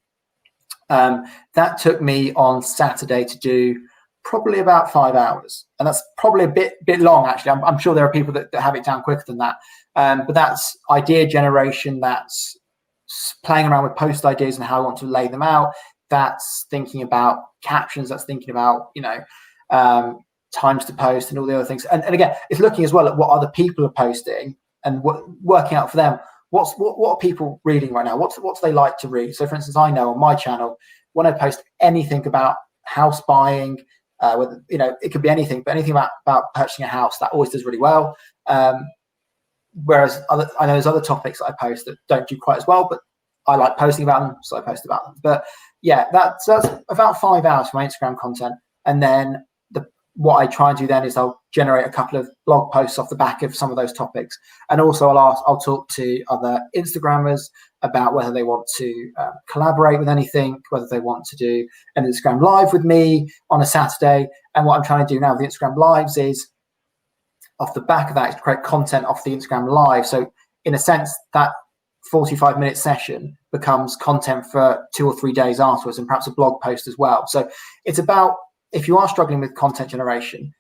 That took me on Saturday to do probably about 5 hours. And that's probably a bit long, actually. I'm sure there are people that have it down quicker than that. But that's idea generation. That's playing around with post ideas and how I want to lay them out. That's thinking about captions. That's thinking about, times to post and all the other things. And again, it's looking as well at what other people are posting and working out for them. What are people reading right now? What do they like to read? So for instance, I know on my channel, when I post anything about house buying, whether, it could be anything, but anything about purchasing a house, that always does really well. Whereas I know there's other topics that I post that don't do quite as well, but I like posting about them, so I post about them. But yeah, that's about 5 hours for my Instagram content. And then what I try and do then is I'll generate a couple of blog posts off the back of some of those topics. And also I'll talk to other Instagrammers about whether they want to collaborate with anything, whether they want to do an Instagram live with me on a Saturday. And what I'm trying to do now with the Instagram lives is, off the back of that, is create content off the Instagram live. So in a sense, that 45-minute session becomes content for 2 or 3 days afterwards, and perhaps a blog post as well. So it's about, if you are struggling with content generation,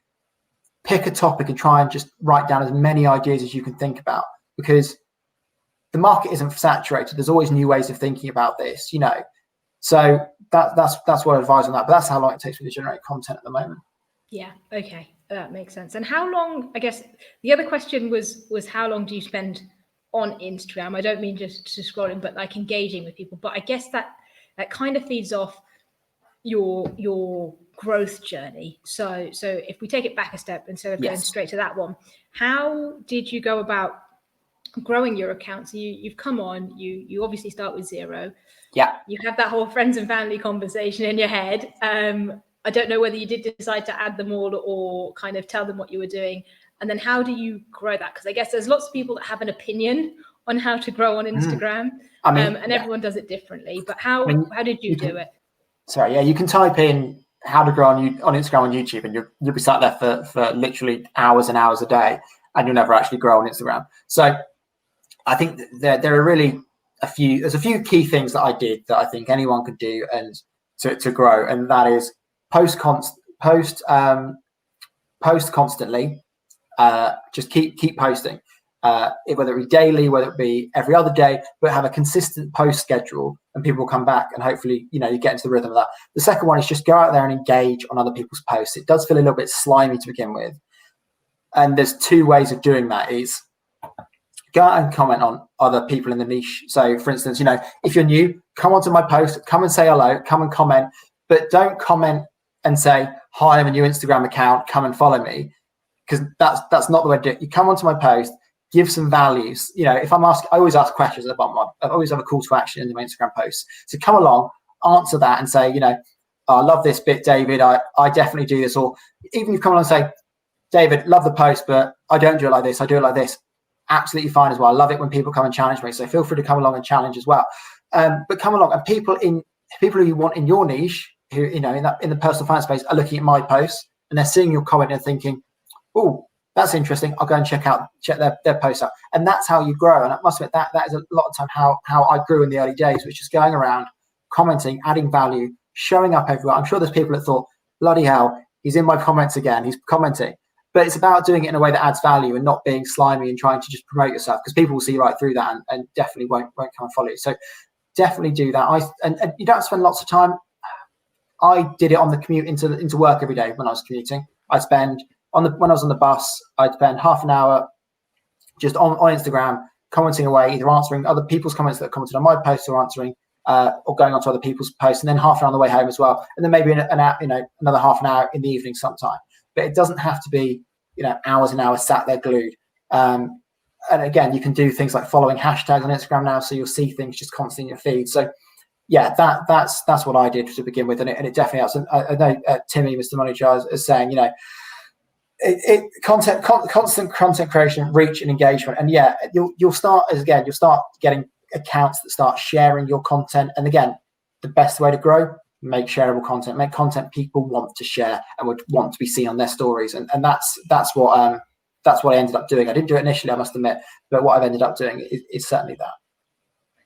pick a topic and try and just write down as many ideas as you can think about, because the market isn't saturated. There's always new ways of thinking about this, So that's what I advise on that. But that's how long it takes me to generate content at the moment. Yeah. Okay. That makes sense. And how long, I guess the other question was how long do you spend on Instagram? I don't mean just scrolling, but like engaging with people. But I guess that kind of feeds off your growth journey. So if we take it back a step, instead of going straight to that one, how did you go about growing your account? So you've come on, you obviously start with 0. Yeah. You have that whole friends and family conversation in your head. I don't know whether you did decide to add them all or kind of tell them what you were doing. And then how do you grow that? Because I guess there's lots of people that have an opinion on how to grow on Instagram. And everyone does it differently. But how did you do it? Sorry, yeah, you can type in how to grow on Instagram on YouTube, and you'll be sat there for literally hours and hours a day, and you'll never actually grow on Instagram. So I think there are really there's a few key things that I did that I think anyone could do and to grow, and that is post constantly. Just keep posting, whether it be daily, whether it be every other day, but have a consistent post schedule, and people will come back, and hopefully you get into the rhythm of that. The second one is just go out there and engage on other people's posts. It does feel a little bit slimy to begin with, and there's 2 ways of doing that. Is go out and comment on other people in the niche. So for instance, if you're new, come onto my post, come and say hello, come and comment, but don't comment and say, hi, I'm a new Instagram account, come and follow me, because that's not the way to do it. You come onto my post, give some values. If I'm asked, I always ask questions at the bottom. I always have a call to action in my Instagram posts. So come along, answer that and say, I love this bit, David. I definitely do this. Or even you come along and say, David, love the post, but I don't do it like this. I do it like this. Absolutely fine as well. I love it when people come and challenge me. So feel free to come along and challenge as well. But come along, and people who you want in your niche, who in the personal finance space, are looking at my posts and they're seeing your comment and thinking, oh, that's interesting. I'll go and check their posts out. And that's how you grow. And I must admit that is a lot of time how I grew in the early days, which is going around, commenting, adding value, showing up everywhere. I'm sure there's people that thought, bloody hell, he's in my comments again. He's commenting. But it's about doing it in a way that adds value and not being slimy and trying to just promote yourself, because people will see right through that and definitely won't come and follow you. So definitely do that. And you don't spend lots of time. I did it on the commute into work every day when I was commuting. When I was on the bus, I'd spend half an hour just on Instagram commenting away, either answering other people's comments that commented on my posts or answering or going on to other people's posts, and then half an hour on the way home as well, and then maybe another half an hour in the evening sometime. But it doesn't have to be hours and hours sat there glued. And again, you can do things like following hashtags on Instagram now, so you'll see things just constantly in your feed. So yeah, that's what I did to begin with, and it definitely helps. And I know Timmy, Mr. Money Jar, is saying constant content creation, reach and engagement, and yeah, you'll start getting accounts that start sharing your content. And again, the best way to grow, make shareable content, make content people want to share and would want to be seen on their stories. And that's what I ended up doing. I didn't do it initially, I must admit, but what I've ended up doing is certainly that.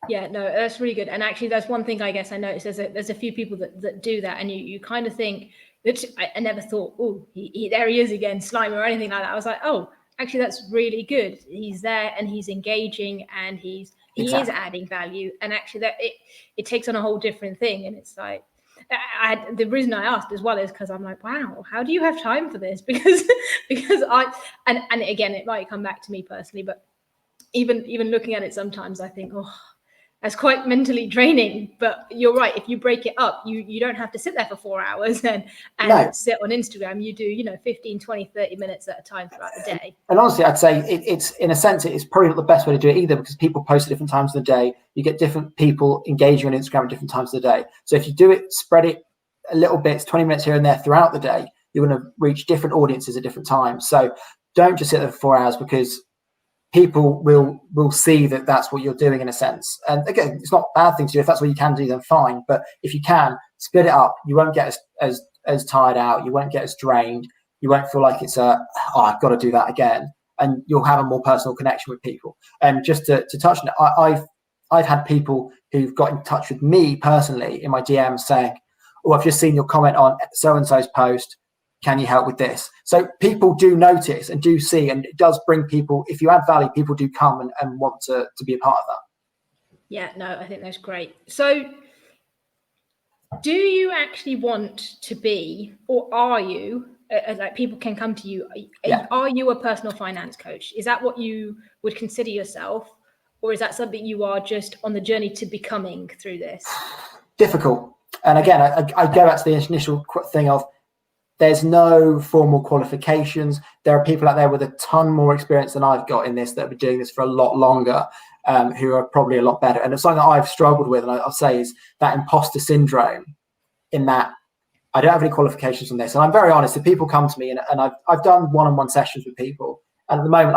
Yeah, no, that's really good. And actually, there's one thing I guess I noticed. There's a few people that do that, and you kind of think, which I never thought, oh, there he is again, slime or anything like that. I was like, oh, actually, that's really good. He's there and he's engaging and he is adding value. And actually, that it takes on a whole different thing. And it's like, the reason I asked as well is because I'm like, wow, how do you have time for this? Because and again, it might come back to me personally, but even looking at it sometimes, I think, oh, that's quite mentally draining. But you're right. If you break it up, you don't have to sit there for 4 hours and sit on Instagram. You do, 15, 20, 30 minutes at a time throughout the day. And honestly, I'd say it's in a sense, it's probably not the best way to do it either, because people post at different times of the day. You get different people engaging on Instagram at different times of the day. So if you do it, spread it a little bit, 20 minutes here and there throughout the day, you're going to reach different audiences at different times. So don't just sit there for 4 hours, because people will see that that's what you're doing in a sense. And again, it's not a bad thing to do. If that's what you can do, then fine. But if you can split it up, you won't get as tired out. You won't get as drained. You won't feel like it's I've got to do that again. And you'll have a more personal connection with people. And just to touch on it, I've had people who've got in touch with me personally in my DMs saying, oh, I've just seen your comment on so-and-so's post. Can you help with this? So people do notice and do see, and it does bring people, if you add value, people do come and want to be a part of that. Yeah, no, I think that's great. So do you actually want to be, or are you, like people can come to you, are you a personal finance coach? Is that what you would consider yourself? Or is that something you are just on the journey to becoming through this? Difficult. And again, I go back to the initial thing of, there's no formal qualifications. There are people out there with a ton more experience than I've got in this that have been doing this for a lot longer, who are probably a lot better. And it's something that I've struggled with, and I'll say, is that imposter syndrome, in that I don't have any qualifications on this. And I'm very honest, if people come to me and I've done one-on-one sessions with people, and at the moment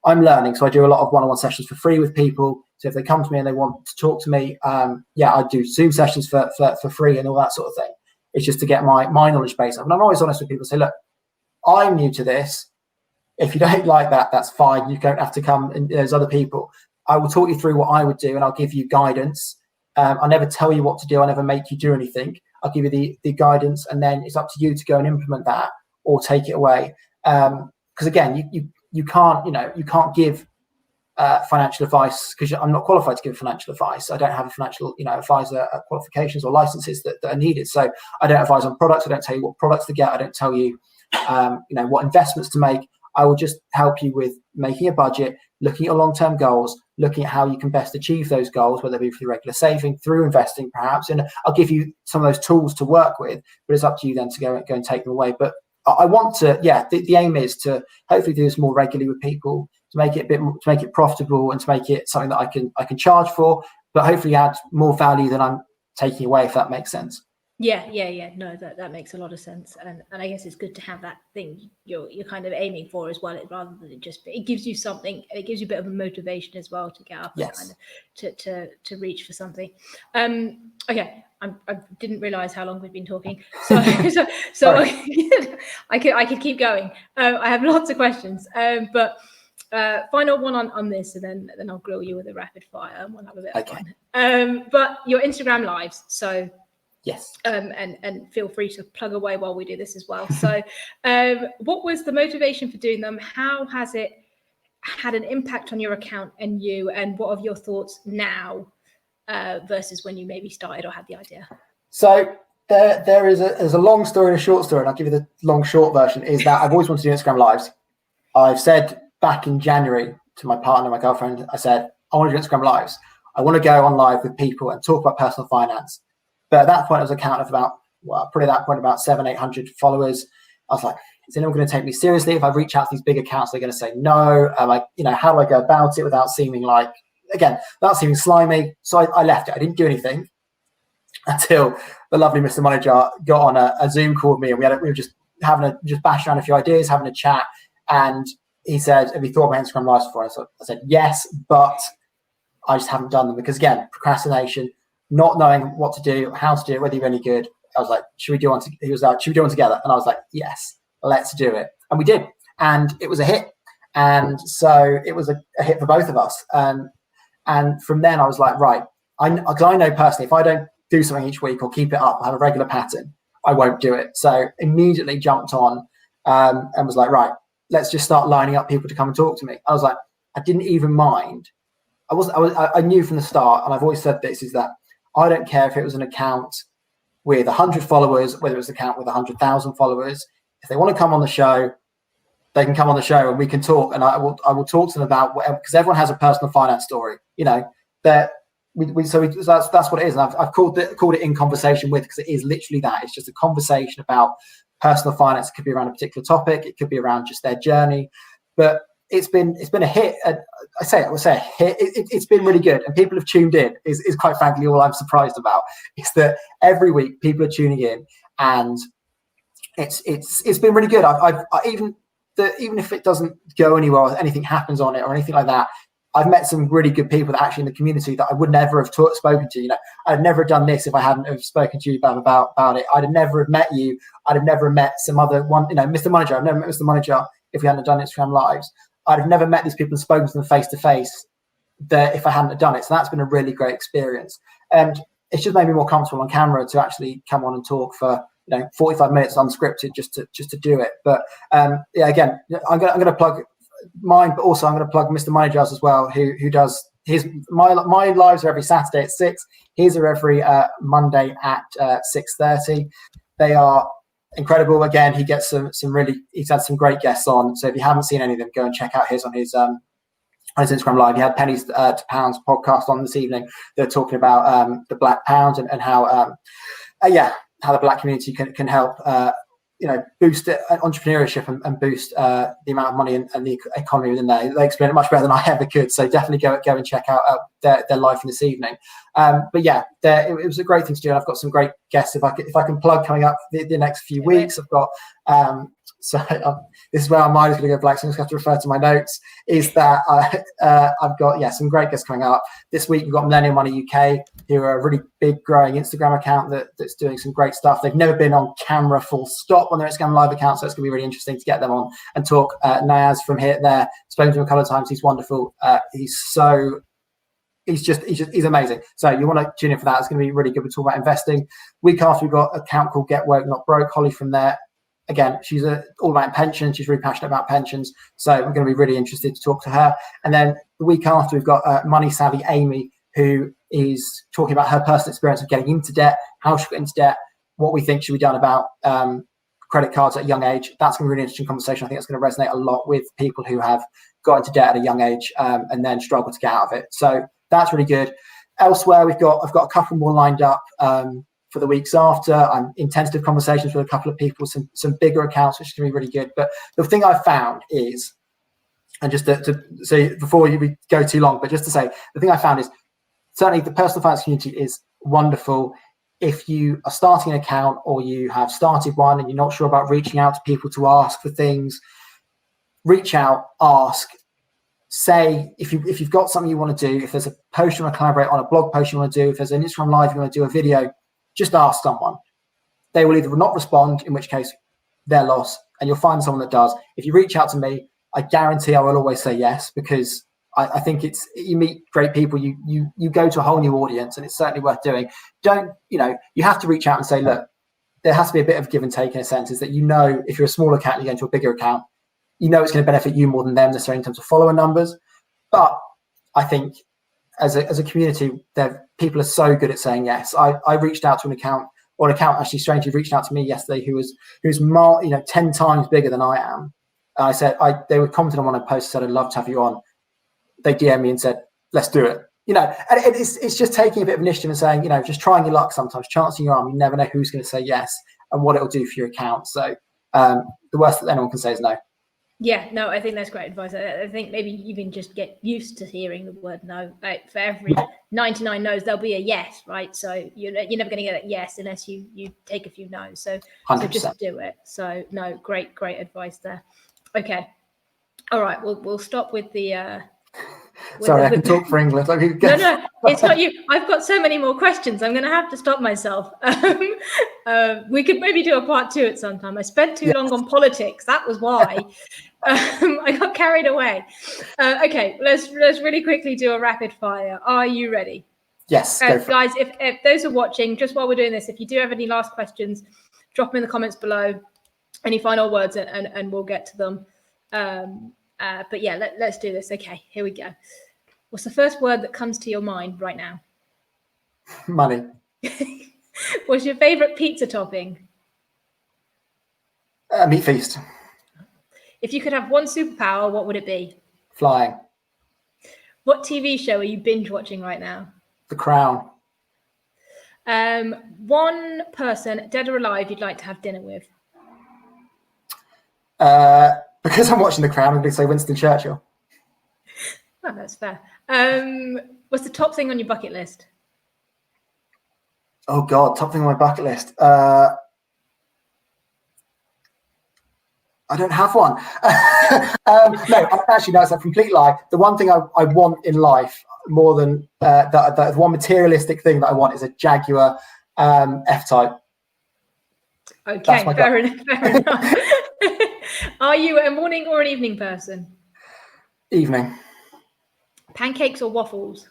I'm learning. So I do a lot of one-on-one sessions for free with people. So if they come to me and they want to talk to me, I do Zoom sessions for free and all that sort of thing. It's just to get my knowledge base up. And I'm always honest with people, say, look, I'm new to this. If you don't like that, that's fine. You don't have to come, and there's other people. I will talk you through what I would do, and I'll give you guidance. I'll never tell you what to do. I'll never make you do anything. I'll give you the guidance, and then it's up to you to go and implement that or take it away. Because again, you can't give financial advice, because I'm not qualified to give financial advice. I don't have a financial advisor qualifications or licenses that are needed. So I don't advise on products. I don't tell you what products to get. I don't tell you what investments to make. I will just help you with making a budget, looking at your long-term goals, looking at how you can best achieve those goals, whether it be through regular saving, through investing perhaps. And I'll give you some of those tools to work with, but it's up to you then to go and take them away. But I want to, the aim is to hopefully do this more regularly with people, to make it to make it profitable, and to make it something that I can charge for, but hopefully add more value than I'm taking away, if that makes sense. Yeah. No, that makes a lot of sense, and I guess it's good to have that thing you're kind of aiming for as well, rather than it gives you something. It gives you a bit of a motivation as well to get up and kind of to reach for something. Okay, I didn't realize how long we've been talking, so I could keep going. I have lots of questions, but final one on this, and then I'll grill you with a rapid fire, and we'll have a bit of fun. But your Instagram lives, so. Yes. And feel free to plug away while we do this as well. So what was the motivation for doing them? How has it had an impact on your account and you? And what are your thoughts now versus when you maybe started or had the idea? So there's a long story and a short story, and I'll give you the long short version, is that I've always wanted to do Instagram lives. I've said back in January to my partner, my girlfriend, I said, I want to do Instagram lives. I want to go on live with people and talk about personal finance. But at that point, I was an account of about 700-800 followers. I was like, is anyone going to take me seriously? If I reach out to these big accounts, they're going to say no. How do I go about it without seeming slimy? So I left it. I didn't do anything until the lovely Mr. Manager got on a Zoom call with me, and we were just bashing around a few ideas, having a chat. And he said, have you thought about Instagram lives before? I said, yes, but I just haven't done them because, again, procrastination, not knowing what to do, how to do it, whether you're any good. I was like, should we do one? He was like, should we do one together? And I was like, yes, let's do it. And we did. And it was a hit. And so it was a hit for both of us. And from then I was like, right, because I know personally, if I don't do something each week or keep it up, have a regular pattern, I won't do it. So immediately jumped on and was like, right, let's just start lining up people to come and talk to me. I was like, I didn't even mind. I knew from the start, and I've always said this, is that I don't care if it was an account with 100 followers, whether it was an account with 100,000 followers. If they want to come on the show, they can come on the show and we can talk. And I will talk to them about whatever, because everyone has a personal finance story. That's what it is. And I've called it In Conversation With, because it is literally that. It's just a conversation about personal finance. It could be around a particular topic. It could be around just their journey. But it's been a hit. I would say a hit. It's been really good, and people have tuned in. Is quite frankly all I'm surprised about. Is that every week people are tuning in, and it's been really good. Even if it doesn't go anywhere or anything happens on it or anything like that, I've met some really good people that actually in the community that I would never have spoken to. I'd never have done this if I hadn't have spoken to you about it. I'd have never have met you. I'd have never met some other one. Mr. Manager. I've never met Mr. Manager if we hadn't done Instagram lives. I'd have never met these people and spoken to them face to face if I hadn't have done it. So that's been a really great experience. And it's just made me more comfortable on camera to actually come on and talk for 45 minutes unscripted just to do it. But again, I'm going to plug mine, but also I'm going to plug Mr. Manager's as well, who does my lives are every Saturday at 6. His are every Monday at 6:30. They are incredible. Again, he gets he's had some great guests on. So if you haven't seen any of them, go and check out his on his Instagram live. He had Pennies to Pounds podcast on this evening. They're talking about the Black Pound and how the Black community can help boost entrepreneurship and boost the amount of money and the economy within there. They explain it much better than I ever could. So definitely go and check out their live from this evening. But yeah, it was a great thing to do. And I've got some great guests. If I can plug coming up the next few weeks, I've got this is where our mind is going to go black. So I'm just going to have to refer to my notes. Is that I've got some great guests coming up this week. We've got Millennial Money UK, who are a really big growing Instagram account that's doing some great stuff. They've never been on camera full stop on their Instagram live account, so it's going to be really interesting to get them on and talk. Naz from here there, spoken to him a couple of times. He's wonderful. He's amazing. So you want to tune in for that. It's going to be really good. We're talking about investing. Week after, we've got an account called Get Woke Not Broke. Holly from there. Again, she's all about pensions. She's really passionate about pensions. So we're going to be really interested to talk to her. And then the week after, we've got Money Savvy Amy, who is talking about her personal experience of getting into debt, how she got into debt, what we think should be done about credit cards at a young age. That's going to be a really interesting conversation. I think it's going to resonate a lot with people who have got into debt at a young age and then struggle to get out of it. So that's really good. Elsewhere, I've got a couple more lined up for the weeks after. I'm in tentative conversations with a couple of people, some bigger accounts, which is going to be really good. But the thing I found is, and just to say before we go too long, but just to say, the thing I found is certainly the personal finance community is wonderful. if you are starting an account or you have started one and you're not sure about reaching out to people to ask for things, reach out, ask, say if you've got something you want to do, if there's a post you want to collaborate on, a blog post you want to do, if there's an Instagram live you want to do, a video, just ask someone. They will either not respond, in which case their loss, and you'll find someone that does. If you reach out to me, I guarantee I will always say yes, because I think you meet great people, you go to a whole new audience, and it's certainly worth doing. You have to reach out and say, look, there has to be a bit of give and take in a sense, is that, if you're a small account, you go into a bigger account, it's going to benefit you more than them necessarily in terms of follower numbers. But I think as a community, people are so good at saying yes. I reached out to an account actually strangely reached out to me yesterday who's 10 times bigger than I am. I said, they were commenting on one of the posts, said, I'd love to have you on. They DM me and said, let's do it. And it's just taking a bit of initiative and saying, just trying your luck sometimes, chancing your arm. You never know who's going to say yes and what it'll do for your account. So the worst that anyone can say is no. Yeah, no, I think that's great advice. I think maybe even just get used to hearing the word no. Like for every 99 no's, there'll be a yes, right? So you're never going to get a yes unless you take a few no's. So just do it. So no, great advice there. Okay, all right, we'll stop with the. Sorry, I can talk for England. No, it's not you. I've got so many more questions. I'm going to have to stop myself. We could maybe do a part 2 at some time. I spent too long on politics. That was why. I got carried away. Okay, let's really quickly do a rapid fire. Are you ready? Yes. Guys, if those are watching, just while we're doing this, if you do have any last questions, drop them in the comments below. Any final words, and we'll get to them. But yeah, let's do this. Okay, here we go. What's the first word that comes to your mind right now? Money. What's your favorite pizza topping? Meat feast. If you could have one superpower, what would it be? Flying. What TV show are you binge watching right now? The Crown. One person, dead or alive, you'd like to have dinner with? Because I'm watching The Crown, I'm going to say Winston Churchill. Oh, that's fair. What's the top thing on your bucket list? Oh God, top thing on my bucket list. I don't have one. No, actually, no, it's a complete lie. The one thing I want in life more than the one materialistic thing that I want is a Jaguar F-Type. Okay, fair enough. Are you a morning or an evening person? Evening. Pancakes or waffles?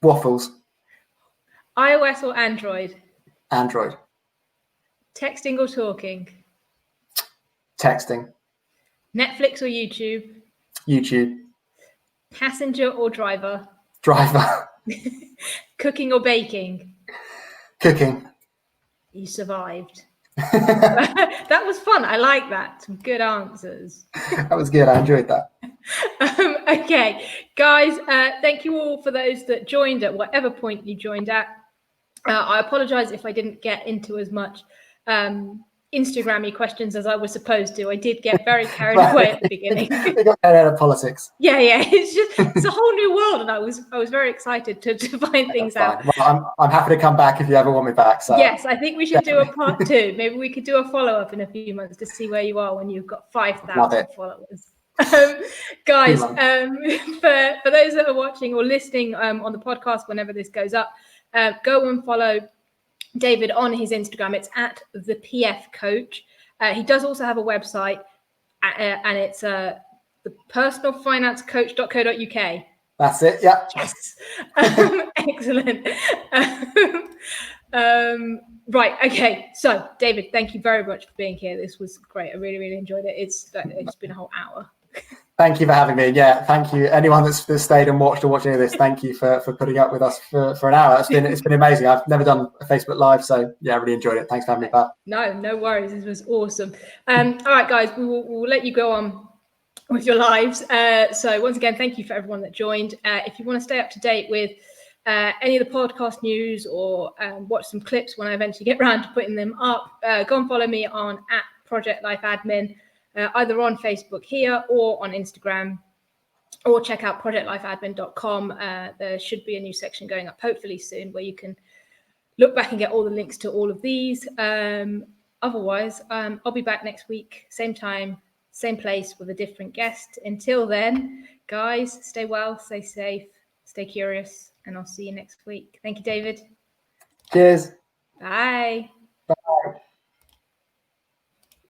Waffles. iOS or Android? Android. Texting or talking? Texting. Netflix or YouTube? YouTube. Passenger or driver? Driver. Cooking or baking? Cooking. You survived. That was fun. I like that. Some good answers. That was good. I enjoyed that. Okay, guys, thank you all for those that joined at whatever point you joined at. I apologize if I didn't get into as much Instagram-y questions as I was supposed to. I did get very carried away at the beginning. We got carried out of politics. Yeah. It's a whole new world, and I was very excited to find things out. Well, I'm happy to come back if you ever want me back. So yes, I think we should do a part 2. Maybe we could do a follow-up in a few months to see where you are when you've got 5,000 followers. Guys, for those that are watching or listening on the podcast whenever this goes up, go and follow David on his Instagram. It's at the PF Coach. He does also have a website, and it's the personalfinancecoach.co.uk. That's it. Yeah. Yes. Excellent. Right. Okay. So, David, thank you very much for being here. This was great. I really enjoyed it. It's been a whole hour. Thank you for having me. Yeah, thank you. Anyone that's stayed and watched or watching this, thank you for putting up with us for an hour. It's been amazing. I've never done a Facebook Live, so yeah, I really enjoyed it. Thanks for having me back. No worries. This was awesome. All right, guys, we'll let you go on with your lives. So once again, thank you for everyone that joined. If you want to stay up to date with any of the podcast news or watch some clips when I eventually get around to putting them up, go and follow me on @ProjectLifeAdmin. Either on Facebook here or on Instagram, or check out projectlifeadmin.com. There should be a new section going up hopefully soon where you can look back and get all the links to all of these. Otherwise, I'll be back next week, same time, same place with a different guest. Until then, guys, stay well, stay safe, stay curious, and I'll see you next week. Thank you, David. Cheers. Bye. Bye.